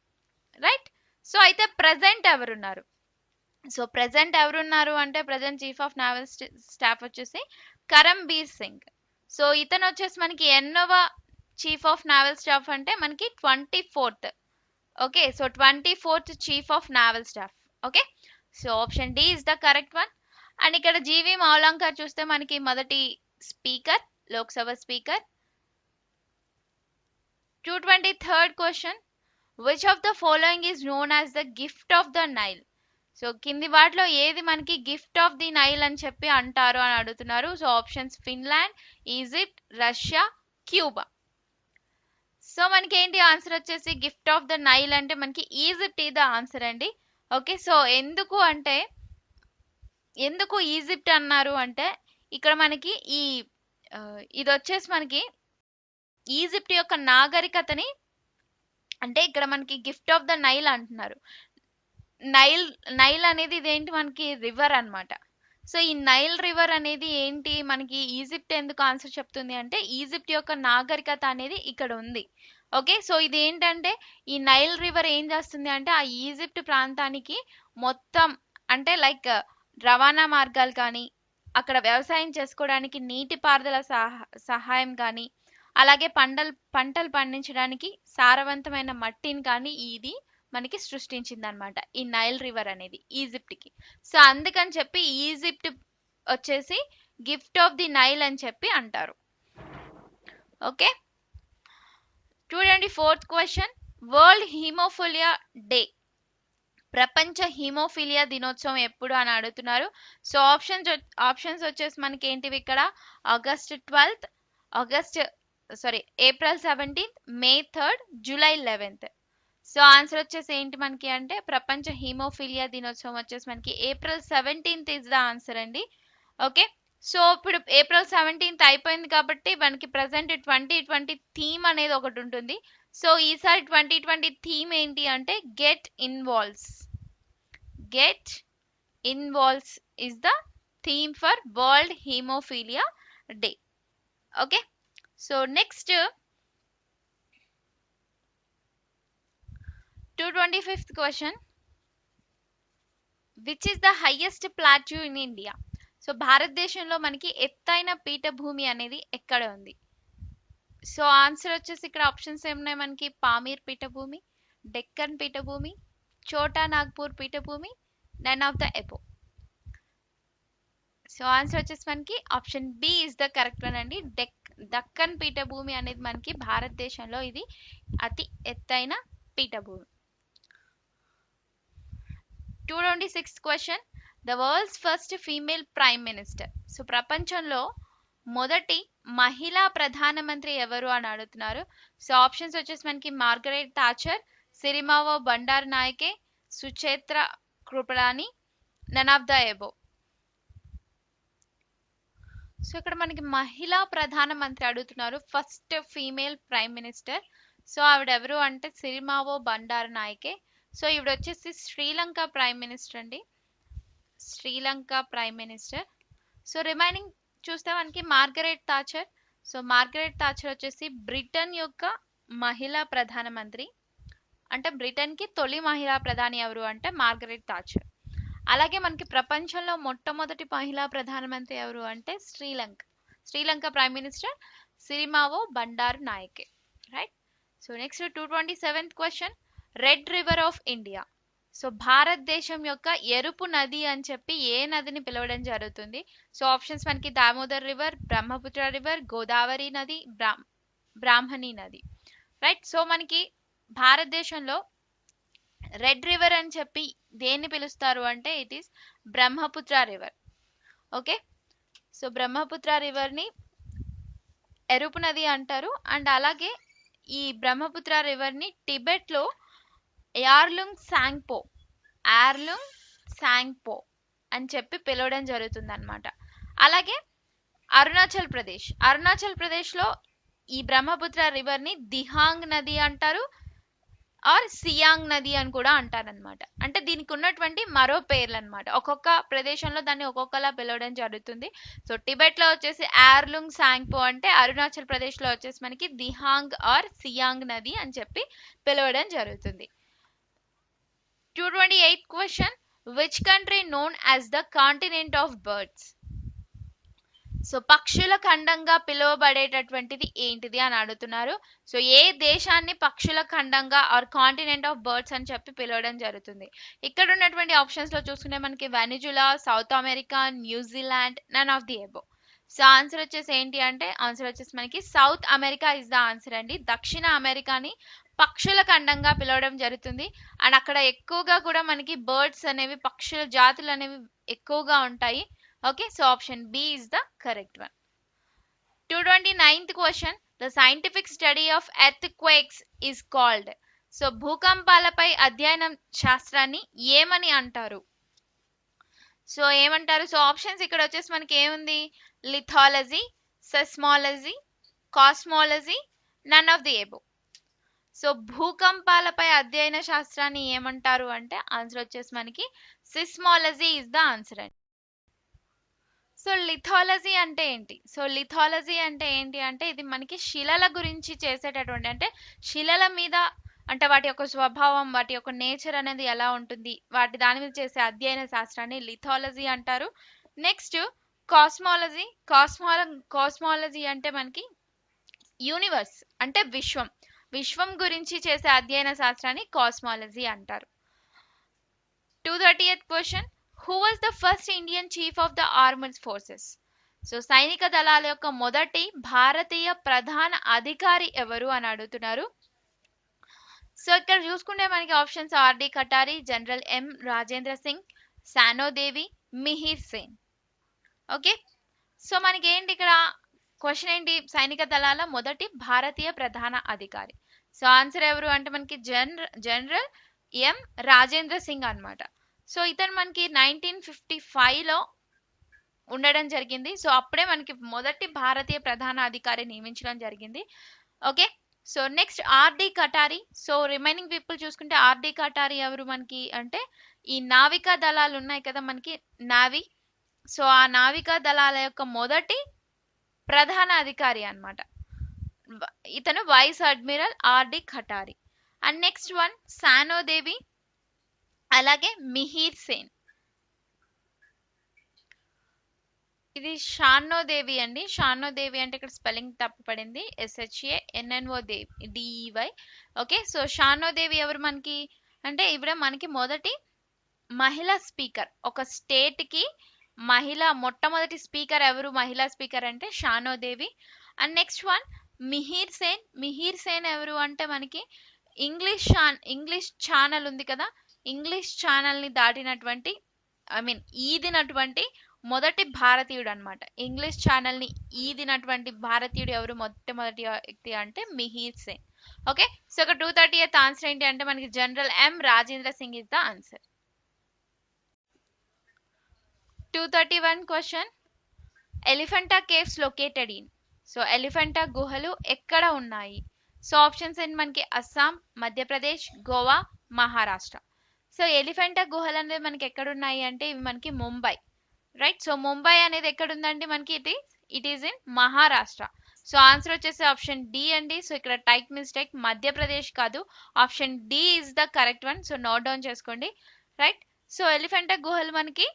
రైట్, సో అయితే ప్రెసెంట్ ఎవరున్నారు, సో ప్రెసెంట్ ఎవరున్నారు అంటే present chief of naval staff వచ్చేసి కరంబీర్ సింగ్. సో ఇతను వచ్చేసి మనకి ఎన్నోవ చీఫ్ ఆఫ్ నావల్ స్టాఫ్ అంటే మనకి 24th. Okay, so 24th chief of naval staff. Okay, so option D is the correct one. And ఇక్కడ జీవి మౌలంకర్ చూస్తే మనకి మొదటి speaker, Lok Sabha speaker. 223rd question, which of the following is known as the gift of the Nile? So కింది వాటిలో ఏది మనకి gift of the Nile అని చెప్పి అంటారు అని అడుగుతున్నారు. So options Finland, Egypt, Russia, Cuba. So మనకి ఏంటి ఆన్సర్ వచ్చేసి గిఫ్ట్ ఆఫ్ ద నైల్ అంటే మనకి ఈజిప్ట్ ఈ ద ఆన్సర్ అండి. ఓకే, సో ఎందుకు ఈజిప్ట్ అన్నారు అంటే ఇక్కడ మనకి ఇది వచ్చేసి మనకి ఈజిప్ట్ యొక్క నాగరికతని, అంటే ఇక్కడ మనకి గిఫ్ట్ ఆఫ్ ద నైల్ అంటున్నారు. నైల్ అనేది ఇదేంటి మనకి రివర్ అన్నమాట. సో ఈ నైల్ రివర్ అనేది ఏంటి మనకి ఈజిప్ట్ ఎందుకు ఆన్సర్ చెప్తుంది అంటే ఈజిప్ట్ యొక్క నాగరికత అనేది ఇక్కడ ఉంది. ఓకే, సో ఇది ఏంటంటే ఈ నైల్ రివర్ ఏం చేస్తుంది అంటే ఆ ఈజిప్ట్ ప్రాంతానికి మొత్తం అంటే లైక్ రవాణా మార్గాలు కానీ, అక్కడ వ్యవసాయం చేసుకోవడానికి నీటిపారుదల సహాయం కానీ, అలాగే పంటలు పండించడానికి సారవంతమైన మట్టిని కానీ ఇది మనకి సృష్టించింది అనమాట ఈ నైల్ రివర్ అనేది ఈజిప్ట్కి. సో అందుకని చెప్పి ఈజిప్ట్ వచ్చేసి గిఫ్ట్ ఆఫ్ ది నైల్ అని చెప్పి అంటారు. Okay, 224th question, world haemophilia day, ప్రపంచ హిమోఫిలియా దినోత్సవం ఎప్పుడు అని అడుగుతున్నారు. సో ఆప్షన్స్ వచ్చేసి మనకి ఏంటివి ఇక్కడ ఆగస్ట్ 12th, ఏప్రిల్ 17th, మే 3rd, July 11th. So answer వచ్చేసి ఏంటి మనకి అంటే ప్రపంచ హిమోఫిలియా దినోత్సవం వచ్చేసి మనకి April 17th is the answer అండి. ఓకే, సో ఇప్పుడు ఏప్రిల్ 17th అయిపోయింది కాబట్టి మనకి ప్రజెంట్ 2020 థీమ్ అనేది ఒకటి ఉంటుంది. సో ఈసారి 2020 థీమ్ ఏంటి అంటే get involves is the theme for world haemophilia day. Okay, so next 225th question, which is the highest plateau in India? So భారతదేశంలో మనకి ఎత్తైన పీఠభూమి అనేది ఎక్కడ ఉంది? సో ఆన్సర్ వచ్చేసి ఇక్కడ ఆప్షన్స్ ఏమున్నాయి మనకి పామీర్ పీఠభూమి, డెక్కన్ పీఠభూమి, చోటా నాగ్పూర్ పీఠభూమి, none of the above. So answer వచ్చేసి మనకి option B is the correct one అండి. దక్కన్ పీఠభూమి అనేది మనకి భారతదేశంలో ఇది అతి ఎత్తైన పీఠభూమి. 226th question, the world's first female prime minister. So ప్రపంచంలో మొదటి మహిళా ప్రధానమంత్రి ఎవరు అని అడుగుతున్నారు. సో ఆప్షన్స్ వచ్చేసి మనకి Margaret Thatcher, Sirimavo Bandaranaike, Sucheta Kripalani, none of the above. So ఇక్కడ మనకి మహిళా ప్రధానమంత్రి అడుగుతున్నారు, first female prime minister. So ఆవిడ ఎవరు అంటే సిరిమావో బండారు నాయకే. సో ఈవిడ వచ్చేసి శ్రీలంక ప్రైమ్ మినిస్టర్ అండి, Sri Lanka prime minister. So remaining చూస్తే మనకి Margaret Thatcher. So Margaret Thatcher వచ్చేసి బ్రిటన్ యొక్క మహిళా ప్రధానమంత్రి, అంటే బ్రిటన్కి తొలి మహిళా ప్రధాని ఎవరు అంటే మార్గరెట్ థాచర్. అలాగే మనకి ప్రపంచంలో మొట్టమొదటి మహిళా ప్రధానమంత్రి ఎవరు అంటే Sri Lanka prime minister Sirimavo Bandaranaike. Right, so next 227th question, red river of India. So భారతదేశం యొక్క ఎరుపు నది అని చెప్పి ఏ నదిని పిలవడం జరుగుతుంది? సో ఆప్షన్స్ మనకి దామోదర్ రివర్, బ్రహ్మపుత్ర రివర్, గోదావరి నది, బ్రాహ్మణి నది. రైట్, సో మనకి భారతదేశంలో రెడ్ రివర్ అని చెప్పి దేన్ని పిలుస్తారు అంటే it is Brahmaputra river. Okay, so Brahmaputra రివర్ని ఎరుపు నది అంటారు. అండ్ అలాగే ఈ బ్రహ్మపుత్ర రివర్ని టిబెట్లో యార్లుంగ్ సాంగ్పో అని చెప్పి పిలవడం జరుగుతుంది అనమాట. అలాగే అరుణాచల్ ప్రదేశ్లో ఈ బ్రహ్మపుత్ర రివర్ని దిహాంగ్ నది అంటారు, ఆర్ సియాంగ్ నది అని కూడా అంటారనమాట. అంటే దీనికి ఉన్నటువంటి మరో పేర్లు అనమాట, ఒక్కొక్క ప్రదేశంలో దాన్ని ఒక్కొక్కలా పిలవడం జరుగుతుంది. సో టిబెట్లో వచ్చేసి యార్లుంగ్ సాంగ్పో అంటే, అరుణాచల్ ప్రదేశ్లో వచ్చేసి మనకి దిహాంగ్ ఆర్ సియాంగ్ నది అని చెప్పి పిలవడం జరుగుతుంది. 228th question, which country known as the continent of birds? So పక్షుల ఖండంగా పిలువబడేటటువంటిది ఏంటిది అని అడుగుతున్నారు. సో ఏ దేశాన్ని పక్షుల ఖండంగా ఆర్ కాంటినెంట్ ఆఫ్ బర్డ్స్ అని చెప్పి పిలవడం జరుగుతుంది. ఇక్కడ ఉన్నటువంటి ఆప్షన్స్ లో చూసుకుంటే మనకి Venezuela, South America, New Zealand, none of the above. So answer వచ్చేసి ఏంటి అంటే ఆన్సర్ వచ్చేసి మనకి South America is the answer అండి. దక్షిణ అమెరికాని పక్షుల ఖండంగా పిలవడం జరుగుతుంది. అండ్ అక్కడ ఎక్కువగా కూడా మనకి బర్డ్స్ అనేవి, పక్షుల జాతులు అనేవి ఎక్కువగా ఉంటాయి. Okay, so option B is the correct one. 229th question, the scientific study of earthquakes is called. So భూకంపాలపై అధ్యయనం శాస్త్రాన్ని ఏమని అంటారు? సో ఏమంటారు? సో ఆప్షన్స్ ఇక్కడ వచ్చేసి మనకి ఏముంది? Lithology, seismology, cosmology, none of the above. So భూకంపాలపై అధ్యయన శాస్త్రాన్ని ఏమంటారు అంటే ఆన్సర్ వచ్చేసి మనకి సిస్మాలజీ ఇస్ ద ఆన్సర్ అండి. సో లిథాలజీ అంటే ఏంటి? సో లిథాలజీ అంటే ఏంటి అంటే ఇది మనకి శిలల గురించి చేసేటటువంటి, అంటే శిలల మీద అంటే వాటి యొక్క స్వభావం, వాటి యొక్క నేచర్ అనేది ఎలా ఉంటుంది, వాటి దాని మీద చేసే అధ్యయన శాస్త్రాన్ని లిథాలజీ అంటారు. Next cosmology. కాస్మాలజీ అంటే మనకి యూనివర్స్ అంటే విశ్వం గురించి చేసే అధ్యయన శాస్త్రాన్ని కాస్మాలజీ అంటారు. 230th question, who was the first Indian chief of the armed forces? So సైనిక దళాల యొక్క మొదటి భారతీయ ప్రధాన అధికారి ఎవరు అని అడుగుతున్నారు. సో ఇక్కడ చూసుకుంటే మనకి options RD Katari, general M Rajendra Singh, Sanodevi, Mihir Sen. Okay, so మనకి ఏంటి ఇక్కడ క్వశ్చన్ ఏంటి? సైనిక దళాల మొదటి భారతీయ ప్రధాన అధికారి. సో ఆన్సర్ ఎవరు అంటే మనకి జనరల్ ఎం రాజేంద్ర సింగ్ అన్నమాట. సో ఇతను మనకి 1955లో ఉండడం జరిగింది. సో అప్పుడే మనకి మొదటి భారతీయ ప్రధాన అధికారి నియమించడం జరిగింది. Okay, so next RD Katari. So remaining people చూసుకుంటే ఆర్డి కటారి ఎవరు మనకి అంటే ఈ నావికా దళాలు ఉన్నాయి కదా మనకి, నావీ. సో ఆ నావికా దళాల యొక్క మొదటి ప్రధాన అధికారి అన్నమాట. ఇతను vice admiral RD Katari. And next one Sanodevi, అలాగే మిహిర్ సేన్. ఇది షానోదేవి అండి. షానోదేవి అంటే ఇక్కడ స్పెల్లింగ్ తప్పు పడింది, SHANNO దేవి, DEY. ఓకే, సో షానోదేవి ఎవరు మనకి అంటే ఇవిడ మనకి మొదటి మహిళా స్పీకర్. ఒక స్టేట్ కి మొట్టమొదటి స్పీకర్ ఎవరు? మహిళా స్పీకర్ అంటే Shanno Devi. And next one Mihir Sen. Mihir Sen ఎవరు అంటే మనకి ఇంగ్లీష్ ఛానల్ ఉంది కదా, ఇంగ్లీష్ ఛానల్ ని దాటినటువంటి ఈదినటువంటి మొదటి భారతీయుడు అన్నమాట. ఇంగ్లీష్ ఛానల్ ని ఈదినటువంటి భారతీయుడు ఎవరు? మొట్టమొదటి వ్యక్తి అంటే మిహిర్ సేన్. ఓకే, సో ఒక 230th ఆన్సర్ ఏంటి అంటే మనకి general M Rajendra Singh is the answer. 231 question, Elephanta caves located in. So Elephanta గుహలు ఎక్కడ ఉన్నాయి? సో ఆప్షన్స్ ఏంటి మనకి అస్సాం, మధ్యప్రదేశ్, గోవా, మహారాష్ట్ర. సో ఎలిఫెంటా గుహలు అనేది మనకి ఎక్కడ ఉన్నాయి అంటే ఇవి మనకి ముంబై, రైట్. సో ముంబై అనేది ఎక్కడ ఉందండి మనకి? It is in Maharashtra. So answer వచ్చేసి ఆప్షన్ డి అండి. సో ఇక్కడ టైప్ మిస్టేక్, మధ్యప్రదేశ్ కాదు, option D is the correct one. So note down చేసుకోండి, రైట్. సో ఎలిఫెంటా గుహలు మనకి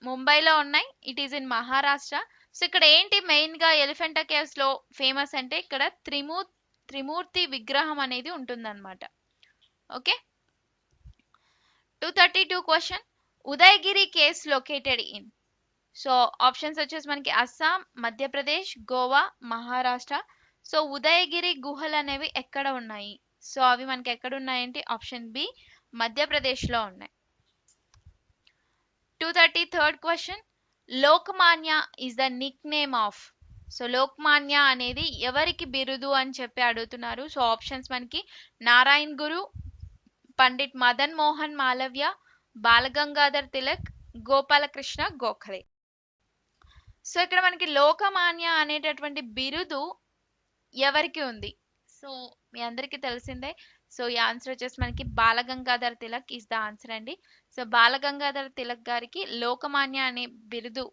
ముంబైలో ఉన్నాయి, it is in Maharashtra. So ఇక్కడ ఏంటి మెయిన్ గా ఎలిఫెంటా కేవ్స్ లో ఫేమస్ అంటే ఇక్కడ త్రిమూర్తి విగ్రహం అనేది ఉంటుందన్నమాట. Okay, 232 question, Udayagiri caves located in. So options వచ్చేసి మనకి అస్సాం, మధ్యప్రదేశ్, గోవా, మహారాష్ట్ర. సో ఉదయగిరి గుహలు అనేవి ఎక్కడ ఉన్నాయి? సో అవి మనకి ఎక్కడ ఉన్నాయంటే ఆప్షన్ బి మధ్యప్రదేశ్ లో ఉన్నాయి. 233rd question, Lokmanya is the Nick name of. So Lokmanya అనేది ఎవరికి బిరుదు అని చెప్పి అడుగుతున్నారు. సో ఆప్షన్స్ మనకి నారాయణ్ గురు, పండిట్ మదన్ మోహన్ మాలవ్య, బాలగంగాధర్ తిలక్, గోపాలకృష్ణ గోఖలే. సో ఇక్కడ మనకి లోకమాన్య అనేటటువంటి బిరుదు ఎవరికి ఉంది? సో మీ అందరికీ తెలిసిందే. సో ఈ ఆన్సర్ వచ్చేసి మనకి Balagangadhar Tilak is the answer అండి. సో బాలగంగాధర్ తిలక్ గారికి లోకమాన్య అనే బిరుదు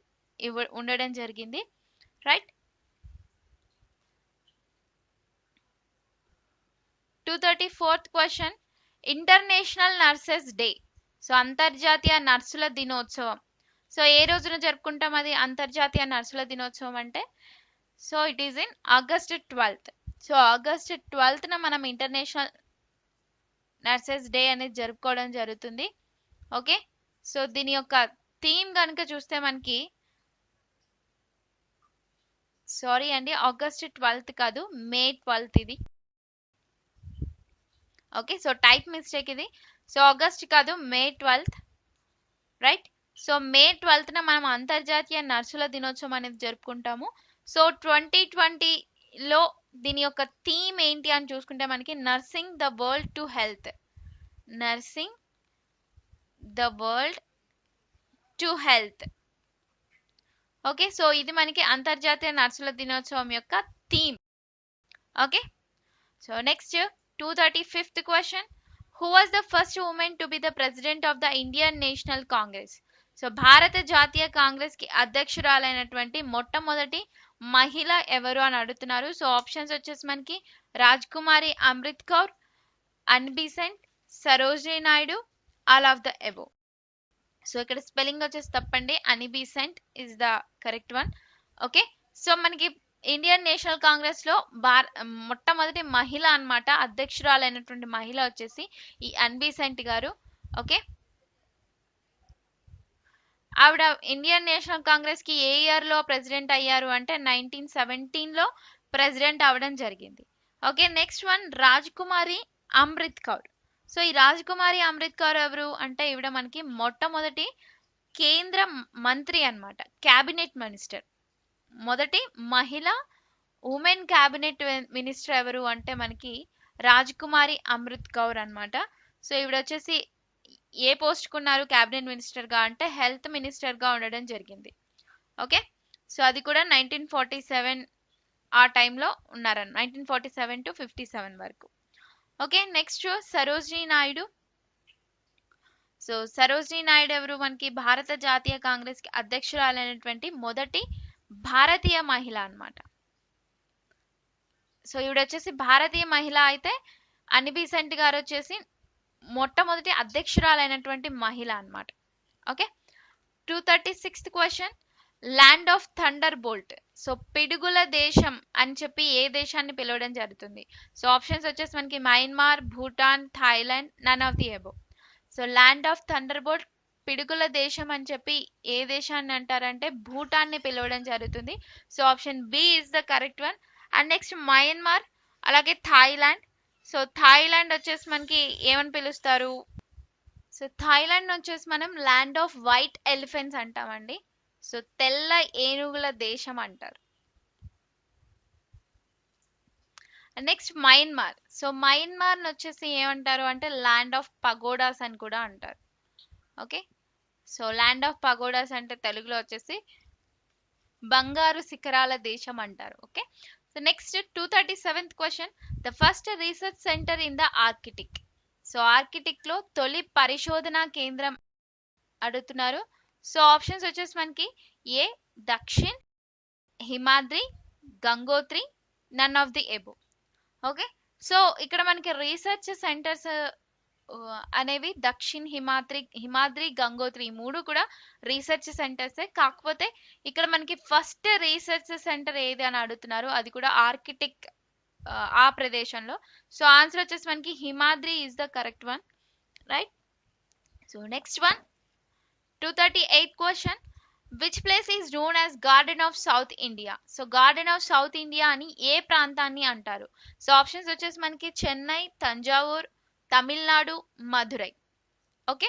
ఉండడం జరిగింది, right. 234th question, international nurses day. So అంతర్జాతీయ నర్సుల దినోత్సవం. సో ఏ రోజున జరుపుకుంటాం అది అంతర్జాతీయ నర్సుల దినోత్సవం అంటే? So it is in August 12th. So August 12th మనం ఇంటర్నేషనల్ నర్సెస్ డే అనేది జరుపుకోవడం జరుగుతుంది. ఓకే, సో దీని యొక్క థీమ్ కనుక చూస్తే మనకి, సారీ అండి, ఆగస్ట్ 12th కాదు, మే 12th ఇది. ఓకే, సో టైప్ మిస్టేక్ ఇది. సో ఆగస్ట్ కాదు, మే 12th, రైట్. సో మే 12th మనం అంతర్జాతీయ నర్సుల దినోత్సవం అనేది జరుపుకుంటాము. సో 2020లో దీని యొక్క థీమ్ ఏంటి అని చూసుకుంటే మనకి nursing the world to health. Nursing the world to health. Okay, so ఇది మనకి అంతర్జాతీయ నర్సుల దినోత్సవం యొక్క theme. Okay, so next 235th question. Who was the first women to be the president of the Indian National Congress? So భారత జాతీయ కాంగ్రెస్ కి అధ్యక్షురాలైనటువంటి మొట్టమొదటి మహిళ ఎవరు అని అడుగుతున్నారు. సో ఆప్షన్స్ వచ్చేసి మనకి Rajkumari Amrit Kaur, Annie Besant, Sarojini Naidu, all of the above. So ఇక్కడ స్పెల్లింగ్ వచ్చేసి తప్పండి, Annie Besant is the correct one. Okay, so మనకి ఇండియన్ నేషనల్ కాంగ్రెస్ లో మొట్టమొదటి మహిళ అన్నమాట, అధ్యక్షురాలైనటువంటి మహిళ వచ్చేసి ఈ అన్బిసెంట్ గారు. ఓకే, ఆవిడ ఇండియన్ నేషనల్ కాంగ్రెస్ కి ఏ ఇయర్ లో ప్రెసిడెంట్ అయ్యారు అంటే 1917లో ప్రెసిడెంట్ అవ్వడం జరిగింది. Okay, next one Rajkumari Amrit Kaur. So ఈ రాజ్కుమారి అమృత్ కౌర్ ఎవరు అంటే ఈవిడ మనకి మొట్టమొదటి కేంద్ర మంత్రి అన్నమాట, క్యాబినెట్ మినిస్టర్. మొదటి మహిళ ఉమెన్ క్యాబినెట్ మినిస్టర్ ఎవరు అంటే మనకి రాజ్కుమారి అమృత్ కౌర్ అన్నమాట. సో ఈవిడ వచ్చేసి ఏ పోస్ట్ కున్నారు క్యాబినెట్ మినిస్టర్ గా అంటే హెల్త్ మినిస్టర్ గా ఉండడం జరిగింది. ఓకే, సో అది కూడా 1947 ఆ టైంలో ఉన్నారన్న, 1947 to 57 వరకు. Okay, next Sarojini Naidu. So Sarojini Naidu ఎవరు మనకి భారత జాతీయ కాంగ్రెస్ కి అధ్యక్షురాలైనటువంటి మొదటి భారతీయ మహిళ అన్నమాట. సో ఈవిడ వచ్చేసి భారతీయ మహిళ అయితే అనిబిసెంట్ గారు వచ్చేసి మొట్టమొదటి అధ్యక్షురాలైనటువంటి మహిళ అన్నమాట. Okay, 236th question. Land of thunderbolt. So పిడుగుల దేశం అని చెప్పి ఏ దేశాన్ని పిలవడం జరుగుతుంది? సో ఆప్షన్స్ వచ్చేసి మనకి Myanmar, Bhutan, Thailand, none of the above. So land of thunderbolt, పిడుగుల దేశం అని చెప్పి ఏ దేశాన్ని అంటారంటే భూటాన్ని పిలవడం జరుగుతుంది. So option B is the correct one. And next Myanmar, అలాగే థాయిలాండ్. సో థాయిలాండ్ వచ్చేసి మనకి ఏమని పిలుస్తారు? సో థాయిలాండ్ వచ్చేసి మనం ల్యాండ్ ఆఫ్ వైట్ ఎలిఫెంట్స్ అంటామండి. సో తెల్ల ఏనుగుల దేశం అంటారు. Next Myanmar. సో మయన్మార్ వచ్చేసి ఏమంటారు అంటే ల్యాండ్ ఆఫ్ పగోడాస్ అని కూడా అంటారు. Okay, so land of pagodas అంటే తెలుగులో వచ్చేసి బంగారు శిఖరాల దేశం అంటారు. Okay, so next 237th question. The first research centre in the Arctic. So Arctic లో తొలి పరిశోధనా కేంద్రం అడుగుతున్నారు. సో ఆప్షన్స్ వచ్చేసి మనకి A Dakshin, Himadri, Gangotri, none of the above. Okay, so ఇక్కడ మనకి రీసెర్చ్ సెంటర్స్ అనేవి దక్షిణ్, హిమాద్రి, గంగోత్రి మూడు కూడా రీసెర్చ్ సెంటర్సే. కాకపోతే ఇక్కడ మనకి ఫస్ట్ రీసెర్చ్ సెంటర్ ఏది అని అడుగుతున్నారు, అది కూడా ఆర్కిటిక్ ఆ ప్రదేశంలో. సో ఆన్సర్ వచ్చేసి మనకి Himadri is the correct one, right. So next one 238th question. Which place is known as garden of south India? So garden of south India అని ఏ ప్రాంతాన్ని అంటారు? సో ఆప్షన్స్ వచ్చేసి మనకి Chennai, Thanjavur, Tamil Nadu, Madurai. Okay,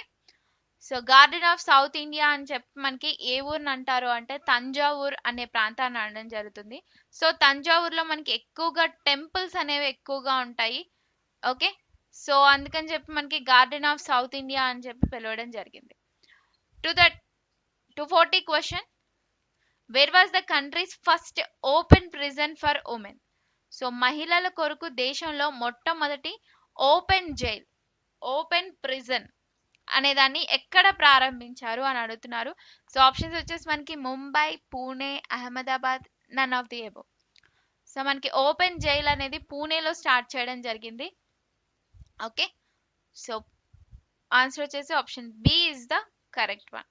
so garden of south India అని చెప్పి మనకి ఏ ఊరిని అంటారు అంటే తంజావూర్ అనే ప్రాంతాన్ని అనడం జరుగుతుంది. సో తంజావూర్లో మనకి ఎక్కువగా టెంపుల్స్ అనేవి ఎక్కువగా ఉంటాయి. ఓకే, సో అందుకని చెప్పి మనకి గార్డెన్ ఆఫ్ సౌత్ ఇండియా అని చెప్పి పిలవడం జరిగింది. 240 question. Where was the countries first open prison for women? So మహిళల కొరకు దేశంలో మొట్టమొదటి ఓపెన్ జైల్, ఓపెన్ ప్రిజన్ అనేదాన్ని ఎక్కడ ప్రారంభించారు అని అడుగుతున్నారు. సో ఆప్షన్స్ వచ్చేసి మనకి Mumbai, Pune, Ahmedabad, none of the above. So మనకి ఓపెన్ జైల్ అనేది పూణేలో స్టార్ట్ చేయడం జరిగింది. ఓకే, సో ఆన్సర్ వచ్చేసి option B is the correct one.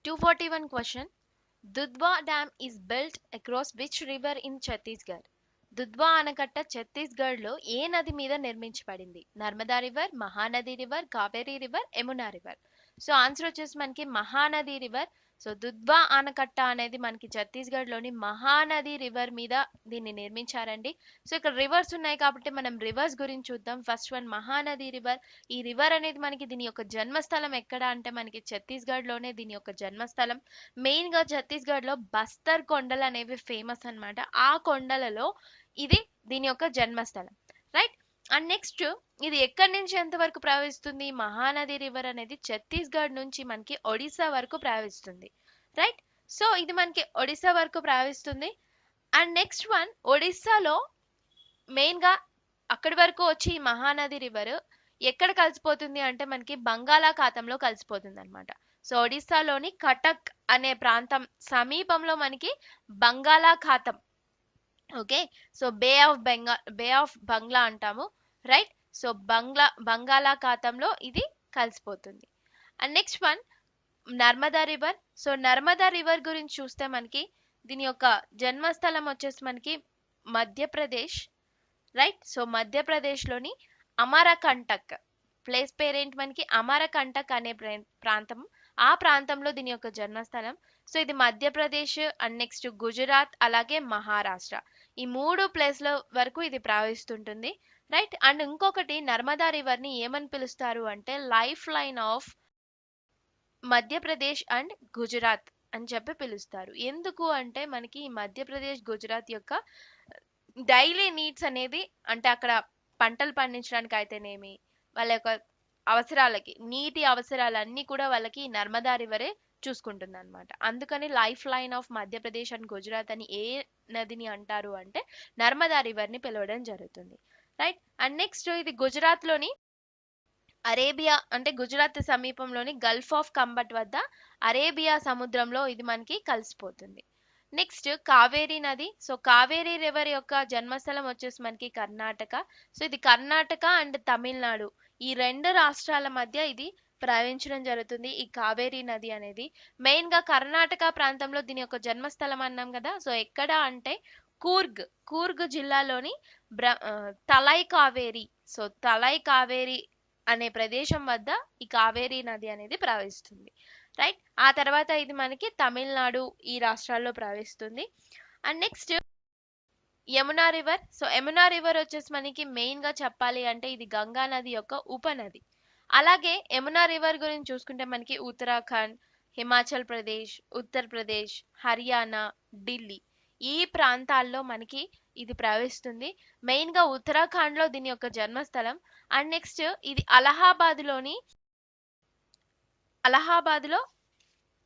241 question. Dudhwa Dam is built across which river in Chhattisgarh? Dudhwa ఆనకట్ట ఛత్తీస్గఢ్లో ఏ నది మీద నిర్మించబడింది? Narmada river, Mahanadi river, Kaveri river, Yamuna river. So answer వచ్చేసి మనకి మహానది రివర్. సో దుధ్వా ఆనకట్ట అనేది మనకి ఛత్తీస్గఢ్లోని మహానది రివర్ మీద దీన్ని నిర్మించారండి. సో ఇక్కడ రివర్స్ ఉన్నాయి కాబట్టి మనం రివర్స్ గురించి చూద్దాం. First one Mahanadi river. ఈ రివర్ అనేది మనకి దీని యొక్క జన్మస్థలం ఎక్కడ అంటే మనకి ఛత్తీస్గఢ్లోనే దీని యొక్క జన్మస్థలం. మెయిన్ గా ఛత్తీస్గఢ్ లో బస్తర్ కొండలు అనేవి ఫేమస్ అన్నమాట. ఆ కొండలలో ఇది దీని యొక్క జన్మస్థలం, రైట్. అండ్ నెక్స్ట్ ఇది ఎక్కడి నుంచి ఎంత వరకు ప్రవహిస్తుంది? మహానది రివర్ అనేది ఛత్తీస్గఢ్ నుంచి మనకి ఒడిశా వరకు ప్రవహిస్తుంది, రైట్. సో ఇది మనకి ఒడిశా వరకు ప్రవహిస్తుంది. అండ్ నెక్స్ట్ వన్ ఒడిశాలో మెయిన్ గా అక్కడి వరకు వచ్చి ఈ మహానది రివర్ ఎక్కడ కలిసిపోతుంది అంటే మనకి బంగాళాఖాతంలో కలిసిపోతుంది అనమాట. సో ఒడిశాలోని కటక్ అనే ప్రాంతం సమీపంలో మనకి బంగాళాఖాతం, ఓకే, సో బే ఆఫ్ బంగ్లా అంటాము, రైట్. సో బంగాళాఖాతంలో ఇది కలిసిపోతుంది. And next one Narmada river. So Narmada river గురించి చూస్తే మనకి దీని యొక్క జన్మస్థలం వచ్చేసి మనకి మధ్యప్రదేశ్, రైట్. సో మధ్యప్రదేశ్లోని అమరకంటక్ ప్లేస్ పేరేంటి మనకి? అమరకంటక్ అనే ప్రాంతం. ఆ ప్రాంతంలో దీని యొక్క జన్మస్థలం. సో ఇది మధ్యప్రదేశ్ అండ్ నెక్స్ట్ గుజరాత్ అలాగే మహారాష్ట్ర ఈ 3 ప్లేస్ల వరకు ఇది ప్రవహిస్తుంటుంది, రైట్. అండ్ ఇంకొకటి నర్మదా రివర్ ని ఏమని పిలుస్తారు అంటే life line of Madhya Pradesh and Gujarat అని చెప్పి పిలుస్తారు. ఎందుకు అంటే మనకి ఈ మధ్యప్రదేశ్ గుజరాత్ యొక్క డైలీ నీడ్స్ అనేది అంటే అక్కడ పంటలు పండించడానికి అయితేనేమి వాళ్ళ యొక్క అవసరాలకి నీటి అవసరాలన్నీ కూడా వాళ్ళకి నర్మదా రివరే చూసుకుంటుంది అనమాట. అందుకని life line of Madhya Pradesh and Gujarat అని ఏ నదిని అంటారు అంటే నర్మదా రివర్ ని పిలవడం జరుగుతుంది, రైట్. అండ్ నెక్స్ట్ ఇది గుజరాత్ లోని అరేబియా అంటే గుజరాత్ సమీపంలోని గల్ఫ్ ఆఫ్ కంబట్ వద్ద అరేబియా సముద్రంలో ఇది మనకి కలిసిపోతుంది. నెక్స్ట్ కావేరీ నది. సో కావేరీ రివర్ యొక్క జన్మస్థలం వచ్చేసి మనకి కర్ణాటక. సో ఇది కర్ణాటక అండ్ తమిళనాడు ఈ 2 రాష్ట్రాల మధ్య ఇది ప్రవహించడం జరుగుతుంది ఈ కావేరీ నది అనేది. మెయిన్ గా కర్ణాటక ప్రాంతంలో దీని యొక్క జన్మస్థలం అన్నాం కదా. సో ఎక్కడ అంటే కూర్గ్ జిల్లాలోని తలై కావేరీ. సో తలై కావేరీ అనే ప్రదేశం వద్ద ఈ కావేరీ నది అనేది ప్రవహిస్తుంది, రైట్. ఆ తర్వాత ఇది మనకి తమిళనాడు ఈ రాష్ట్రాల్లో ప్రవహిస్తుంది. And next Yamuna river. So Yamuna river వచ్చేసి మనకి మెయిన్ గా చెప్పాలి అంటే ఇది గంగా నది యొక్క ఉపనది. అలాగే యమునా రివర్ గురించి చూసుకుంటే మనకి ఉత్తరాఖండ్, హిమాచల్ ప్రదేశ్, ఉత్తరప్రదేశ్, హర్యానా, ఢిల్లీ ఈ ప్రాంతాల్లో మనకి ఇది ప్రవహిస్తుంది. మెయిన్ గా ఉత్తరాఖండ్ లో దీని యొక్క జన్మస్థలం. అండ్ నెక్స్ట్ ఇది అలహాబాద్ లో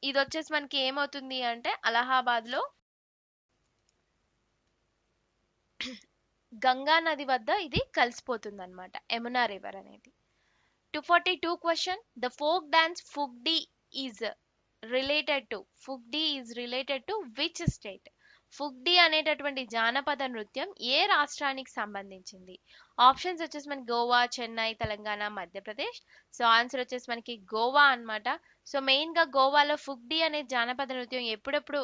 ఇది వచ్చేసి మనకి ఏమవుతుంది అంటే అలహాబాద్ లో గంగా నది వద్ద ఇది కలిసిపోతుంది అనమాట యమునా రివర్ అనేది. 242 question. The folk dance Fugdi is related to which state? Fugdi అనేటటువంటి జానపద నృత్యం ఏ రాష్ట్రానికి సంబంధించింది? ఆప్షన్స్ వచ్చేసి మనకి గోవా, చెన్నై, తెలంగాణ, మధ్యప్రదేశ్. సో ఆన్సర్ వచ్చేసి మనకి గోవా అన్నమాట. సో మెయిన్ గా గోవాలో ఫుగ్డీ అనే జానపద నృత్యం ఎప్పుడెప్పుడు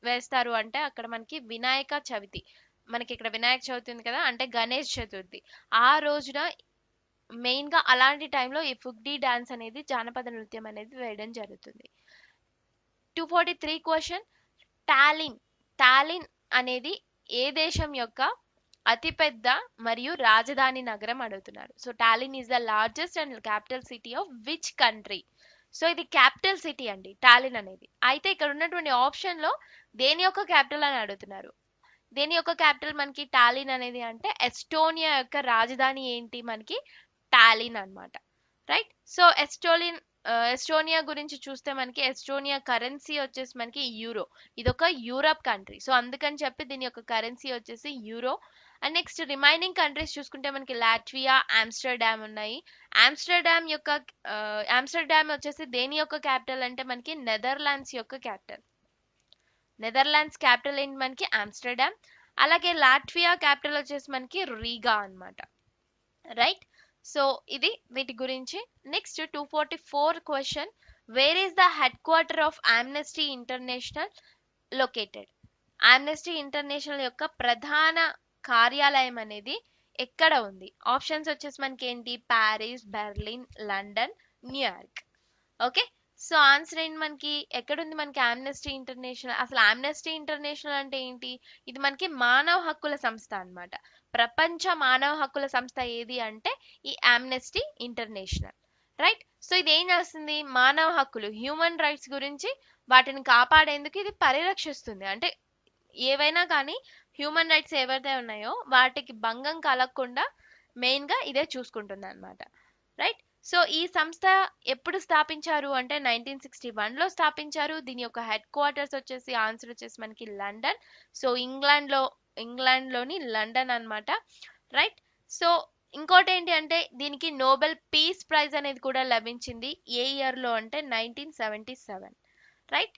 వేస్తారు అంటే అక్కడ మనకి వినాయక చవితి, మనకి ఇక్కడ వినాయక చవితి ఉంది కదా అంటే గణేష్ చతుర్థి ఆ రోజున మెయిన్ గా అలాంటి టైంలో ఈ ఫుగ్డీ డాన్స్ అనేది జానపద నృత్యం అనేది వేయడం జరుగుతుంది. 243 క్వశ్చన్. టాలిన్ అనేది ఏ దేశం యొక్క అతిపెద్ద మరియు రాజధాని నగరం అడుగుతున్నారు. So Tallinn is the largest and capital city of which country? So ఇది క్యాపిటల్ సిటీ అండి టాలిన్ అనేది. అయితే ఇక్కడ ఉన్నటువంటి ఆప్షన్ లో దేని యొక్క క్యాపిటల్ అని అడుగుతున్నారు. దేని యొక్క క్యాపిటల్ మనకి టాలిన్ అనేది అంటే ఎస్టోనియా యొక్క రాజధాని ఏంటి మనకి టాలిన్ అన్నమాట, రైట్. సో ఎస్టోనియా గురించి చూస్తే మనకి ఎస్టోనియా కరెన్సీ వచ్చేసి మనకి యూరో. ఇదొక యూరప్ కంట్రీ. సో అందుకని చెప్పి దీని యొక్క కరెన్సీ వచ్చేసి euro. And next remaining countries చూసుకుంటే మనకి లాట్వియా, ఆమ్స్టర్డామ్ ఉన్నాయి. ఆమ్స్టర్డామ్ వచ్చేసి దేని యొక్క క్యాపిటల్ అంటే మనకి నెదర్లాండ్స్ యొక్క క్యాపిటల్. నెదర్లాండ్స్ క్యాపిటల్ ఏంటి మనకి ఆమ్స్టర్డామ్. అలాగే లాట్వియా క్యాపిటల్ వచ్చేసి మనకి రీగా అన్నమాట, రైట్. సో ఇది వీటి గురించి. Next 244 question. Where is the head quarter of Amnesty international located? Amnesty international యొక్క ప్రధాన కార్యాలయం అనేది ఎక్కడ ఉంది? ఆప్షన్స్ వచ్చేసి మనకి ఏంటి? Paris, Berlin, London, New York. Okay, so answer ఏంటి మనకి? ఎక్కడుంది మనకి ఆమ్నెస్టీ ఇంటర్నేషనల్? అసలు ఆమ్నెస్టీ ఇంటర్నేషనల్ అంటే ఏంటి? ఇది మనకి మానవ హక్కుల సంస్థ అన్నమాట. ప్రపంచ మానవ హక్కుల సంస్థ ఏది అంటే ఈ ఆమ్నెస్టీ ఇంటర్నేషనల్. రైట్, సో ఇది ఏం చేస్తుంది? మానవ హక్కులు, హ్యూమన్ రైట్స్ గురించి వాటిని కాపాడేందుకు ఇది పరిరక్షిస్తుంది. అంటే ఏవైనా కానీ హ్యూమన్ రైట్స్ ఏవైతే ఉన్నాయో వాటికి భంగం కలగకుండా మెయిన్ గా ఇదే చూసుకుంటుంది అనమాట. రైట్, సో ఈ సంస్థ ఎప్పుడు స్థాపించారు అంటే 1961 లో స్థాపించారు. దీని యొక్క హెడ్ క్వార్టర్స్ వచ్చేసి ఆన్సర్ వచ్చేసి మనకి లండన్. సో ఇంగ్లాండ్ లోని లండన్ అన్నమాట. రైట్, సో ఇంకోటి ఏంటి అంటే దీనికి నోబెల్ పీస్ ప్రైజ్ అనేది కూడా లభించింది. ఏ ఇయర్ లో అంటే 1977. రైట్,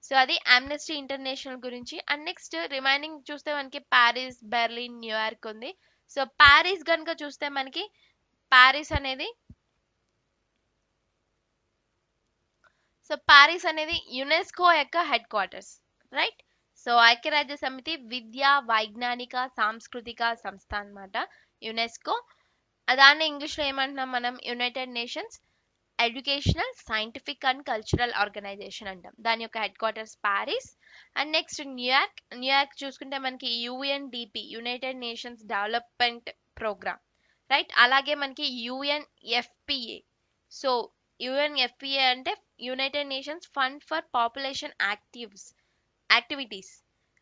సో అది ఆమ్నెస్టీ ఇంటర్నేషనల్ గురించి. అండ్ నెక్స్ట్ రిమైనింగ్ చూస్తే మనకి ప్యారిస్, బెర్లిన్, న్యూయార్క్ ఉంది. సో ప్యారిస్ కనుక చూస్తే మనకి ప్యారిస్ అనేది యునెస్కో యొక్క హెడ్ క్వార్టర్స్. రైట్, సో ఐక్యరాజ్య సమితి విద్యా, వైజ్ఞానిక, సాంస్కృతిక సంస్థ అన్నమాట యునెస్కో. దాన్ని ఇంగ్లీష్లో ఏమంటున్నాం మనం? United Nations educational, scientific and cultural organisation అంటాం. దాని యొక్క headquarters Paris. And next New York చూసుకుంటే మనకి UNDP, United Nations development programme. Right, అలాగే మనకి యుఎన్ఎఫ్పిఏ. సో యుఎన్ఎఫ్పిఏ అంటే United Nations fund for population activities.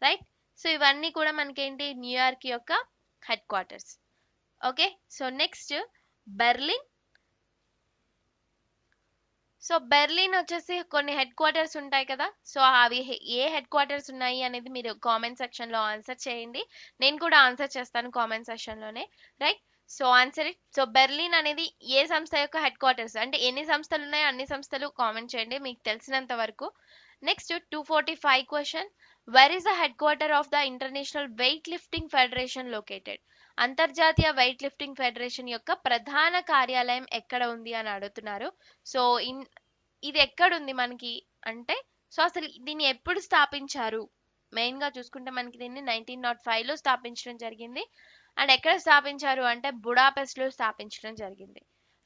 Right, so ఇవన్నీ కూడా మనకేంటి? న్యూయార్క్ యొక్క headquarters. Okay, so next Berlin. So Berlin వచ్చేసి కొన్ని హెడ్ క్వార్టర్స్ ఉంటాయి కదా. సో అవి ఏ హెడ్ క్వార్టర్స్ ఉన్నాయి అనేది మీరు కామెంట్ సెక్షన్ లో ఆన్సర్ చేయండి. నేను కూడా ఆన్సర్ చేస్తాను కామెంట్ సెక్షన్ లోనే. Right, so answer it. So Berlin అనేది ఏ సంస్థ యొక్క హెడ్ క్వార్టర్స్ అంటే ఎన్ని సంస్థలు ఉన్నాయో అన్ని సంస్థలు కామెంట్ చేయండి మీకు తెలిసినంత వరకు. Next 245 question. Where is the head quarter of the international weight lifting federation located? అంతర్జాతీయ వెయిట్ లిఫ్టింగ్ ఫెడరేషన్ యొక్క ప్రధాన కార్యాలయం ఎక్కడ ఉంది అని అడుగుతున్నారు. సో ఇది ఎక్కడుంది మనకి అంటే, సో అసలు దీన్ని ఎప్పుడు స్థాపించారు? మెయిన్ గా చూసుకుంటే మనకి దీన్ని 1905 లో స్థాపించడం జరిగింది. అండ్ ఎక్కడ స్థాపించారు అంటే బుడాపెస్ట్ లో స్థాపించడం జరిగింది.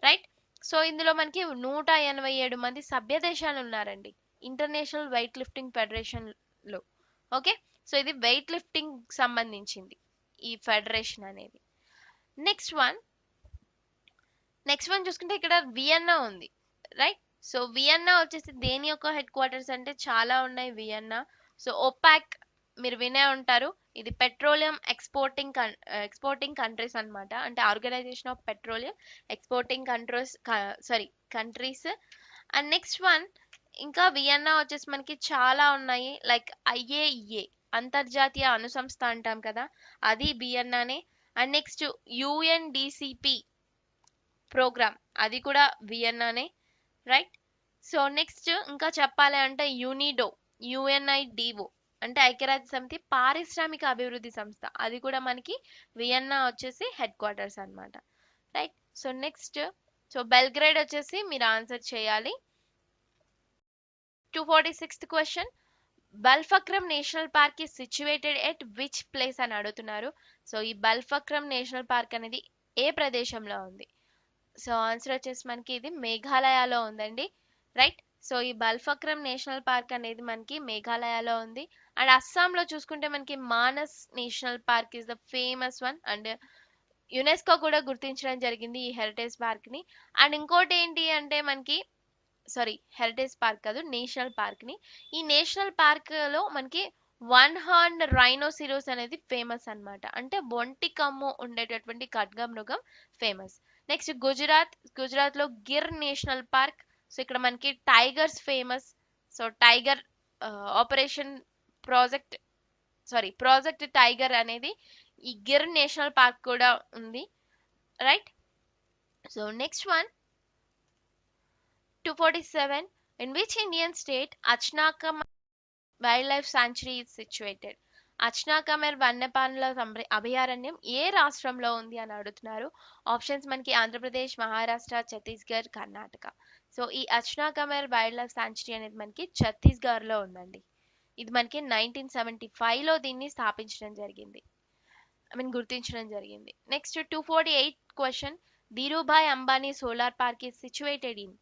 రైట్, సో ఇందులో మనకి 187 మంది సభ్య దేశాలు ఉన్నారండి ఇంటర్నేషనల్ వెయిట్ లిఫ్టింగ్ ఫెడరేషన్ లో. ఓకే, సో ఇది వెయిట్ లిఫ్టింగ్ సంబంధించింది ఈ ఫెడరేషన్ అనేది. నెక్స్ట్ వన్ చూసుకుంటే ఇక్కడ వియన్నా ఉంది. రైట్, సో వియన్నా వచ్చేసి దేని యొక్క హెడ్ క్వార్టర్స్ అంటే చాలా ఉన్నాయి వియన్నా. సో ఒపాక్ మీరు వినే ఉంటారు. ఇది పెట్రోలియం ఎక్స్పోర్టింగ్ కంట్రీస్ అన్నమాట. అంటే organisation of petroleum exporting countries. And next one ఇంకా వియన్నా వచ్చేసి మనకి చాలా ఉన్నాయి. లైక్ ఐఏఈఏ, అంతర్జాతీయ అణు సంస్థ అంటాం కదా, అది వియన్నానే. అండ్ నెక్స్ట్ యుఎన్డిసిపి ప్రోగ్రామ్, అది కూడా వియన్నానే. రైట్, సో నెక్స్ట్ ఇంకా చెప్పాలి అంటే యుఎన్ఐడిఓ అంటే ఐక్యరాజ్య సమితి పారిశ్రామిక అభివృద్ధి సంస్థ, అది కూడా మనకి వియన్నా వచ్చేసి హెడ్ క్వార్టర్స్ అన్నమాట. రైట్, సో నెక్స్ట్ బెల్గ్రేడ్ వచ్చేసి మీరు ఆన్సర్ చేయాలి. 246th question. Balphakram national park is situated at which place అని అడుగుతున్నారు. సో ఈ బల్ఫక్రమ్ నేషనల్ పార్క్ అనేది ఏ ప్రదేశంలో ఉంది? సో ఆన్సర్ వచ్చేసి మనకి ఇది మేఘాలయలో ఉందండి. రైట్, సో ఈ బల్ఫక్రమ్ నేషనల్ పార్క్ అనేది మనకి మేఘాలయలో ఉంది. అండ్ అస్సాంలో చూసుకుంటే మనకి Manas national park is the famous one. And UNESCO కూడా గుర్తించడం జరిగింది ఈ హెరిటేజ్ పార్క్ ని. అండ్ ఇంకోటి ఏంటి అంటే మనకి హెరిటేజ్ పార్క్ కాదు, నేషనల్ పార్క్ ని. ఈ నేషనల్ పార్క్ లో మనకి 1 హార్న్ రైనోసిరోస్ అనేది ఫేమస్ అన్నమాట. అంటే ఒంటి కమ్ము ఉండేటటువంటి ఖడ్గమృగం ఫేమస్. నెక్స్ట్ గుజరాత్ లో గిర్ నేషనల్ పార్క్. సో ఇక్కడ మనకి tigers famous. So tiger operation project tiger అనేది ఈ గిర్ నేషనల్ పార్క్ కూడా ఉంది. Right, so next one 247. In which Indian state Achnakamer Wildlife Sanctuary is situated? అచ్నాకమర్ వన్యప్రాణుల అభయారణ్యం ఏ రాష్ట్రంలో ఉంది అని అడుగుతున్నారు. ఆప్షన్స్ మనకి ఆంధ్రప్రదేశ్, మహారాష్ట్ర, ఛత్తీస్గఢ్, కర్ణాటక. సో ఈ అచ్నాకమర్ వైల్డ్ లైఫ్ సాంచురీ అనేది మనకి ఛత్తీస్గఢ్లో ఉందండి. ఇది మనకి 1975లో దీన్ని స్థాపించడం జరిగింది, గుర్తించడం జరిగింది. Next 248 question, Dhirubhai Ambani solar park is situated in.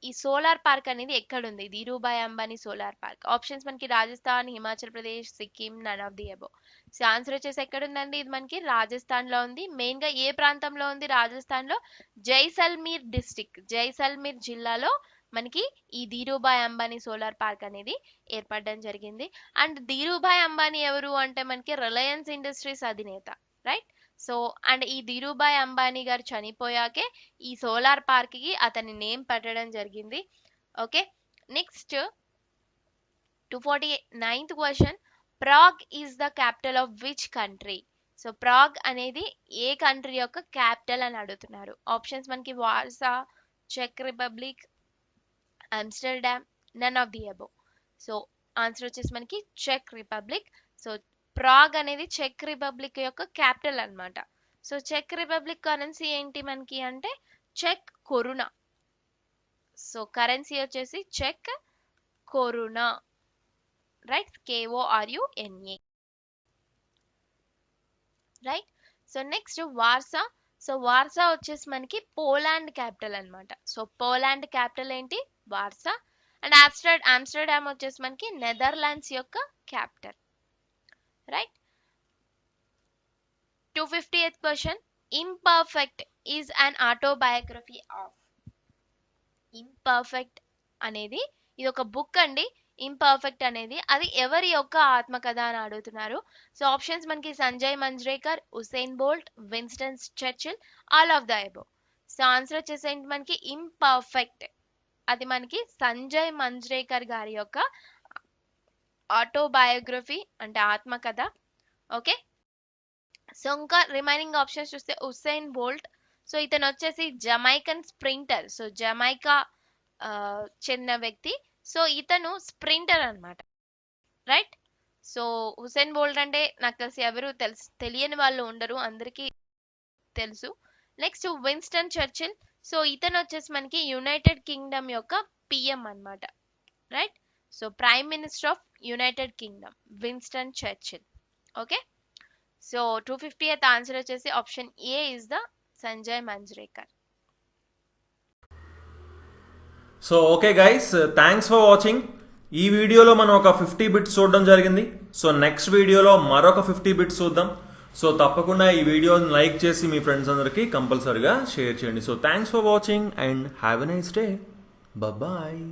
ఈ సోలార్ పార్క్ అనేది ఎక్కడుంది? Dhirubhai Ambani solar park. Options మనకి Rajasthan, Himachal Pradesh, Sikkim, none of the above. So answer వచ్చేసి ఎక్కడుందండి? ఇది మనకి రాజస్థాన్ లో ఉంది. మెయిన్ గా ఏ ప్రాంతంలో ఉంది రాజస్థాన్ లో? జైసల్మీర్ డిస్టిక్, జైసల్మీర్ జిల్లాలో మనకి ఈ ధీరుభాయ్ అంబానీ సోలార్ పార్క్ అనేది ఏర్పడడం జరిగింది. అండ్ ధీరుభాయ్ అంబానీ ఎవరు అంటే మనకి రిలయన్స్ ఇండస్ట్రీస్ అధినేత, రైట్? సో అండ్ ఈ ధీరుభాయ్ అంబానీ గారు చనిపోయాకే ఈ సోలార్ పార్క్ కి అతని నేమ్ పెట్టడం జరిగింది. Okay, next 249th question, Prague is the capital of which country? So Prague అనేది ఏ కంట్రీ యొక్క క్యాపిటల్ అని అడుగుతున్నారు. ఆప్షన్స్ మనకి వార్సా, చెక్ Republic, Amsterdam, none of the above. So answer వచ్చేసి మనకి చెక్ రిపబ్లిక్. సో ప్రాగ్ అనేది చెక్ రిపబ్లిక్ యొక్క క్యాపిటల్ అన్నమాట. సో చెక్ రిపబ్లిక్ కరెన్సీ ఏంటి మనకి అంటే చెక్ కొరునా. సో కరెన్సీ వచ్చేసి చెక్ koruna, right? KORUNA, right? So next Warsaw. So Warsaw వచ్చేసి మనకి పోలాండ్ క్యాపిటల్ అన్నమాట. సో పోలాండ్ క్యాపిటల్ ఏంటి? వార్సా. అండ్ ఆమ్స్టర్డామ్ వచ్చేసి మనకి నెదర్లాండ్స్ యొక్క capital, right? 250th question, imperfect is an autobiography of. Imperfect అనేది ఇది ఒక బుక్ అండి. ఇంపర్ఫెక్ట్ అనేది అది ఎవరి యొక్క ఆత్మకథ అని అడుగుతున్నారు. సో ఆప్షన్స్ మనకి Sanjay Manjrekar, Usain Bolt, Winston Churchill, all of the above. So answer వచ్చేసి మనకి ఇంపర్ఫెక్ట్. అది మనకి సంజయ్ మంజ్రేకర్ గారి యొక్క ఆటోబయోగ్రఫీ అంటే ఆత్మకథ. ఓకే, సో ఇంకా రిమైనింగ్ ఆప్షన్స్ చూస్తే ఉసేన్ బోల్ట్. సో ఇతను వచ్చేసి జమైకన్ స్ప్రింటర్. సో జమైకా చెందిన వ్యక్తి. సో ఇతను స్ప్రింటర్ అన్నమాట, రైట్? సో హుసేన్ బోల్ట్ అంటే నాకు తెలిసి ఎవరు తెలియని వాళ్ళు ఉండరు, అందరికీ తెలుసు. Next Winston Churchill. సో ఇతను వచ్చేసి మనకి యునైటెడ్ కింగ్డమ్ యొక్క పిఎం అన్నమాట, right? So prime minister of United Kingdom Winston Churchill. Okay, so 250th answer వచ్చేసి option A is the Sanjay Manjrekar. So okay guys, thanks for watching. ఈ వీడియోలో మనం ఒక 50 బిట్స్ చూడడం జరిగింది. సో నెక్స్ట్ వీడియోలో మరొక 50 బిట్స్ చూద్దాం. సో తప్పకుండా ఈ వీడియోని లైక్ చేసి మీ ఫ్రెండ్స్ అందరికీ కంపల్సరిగా షేర్ చేయండి. So thanks for watching and have a nice day. Bye.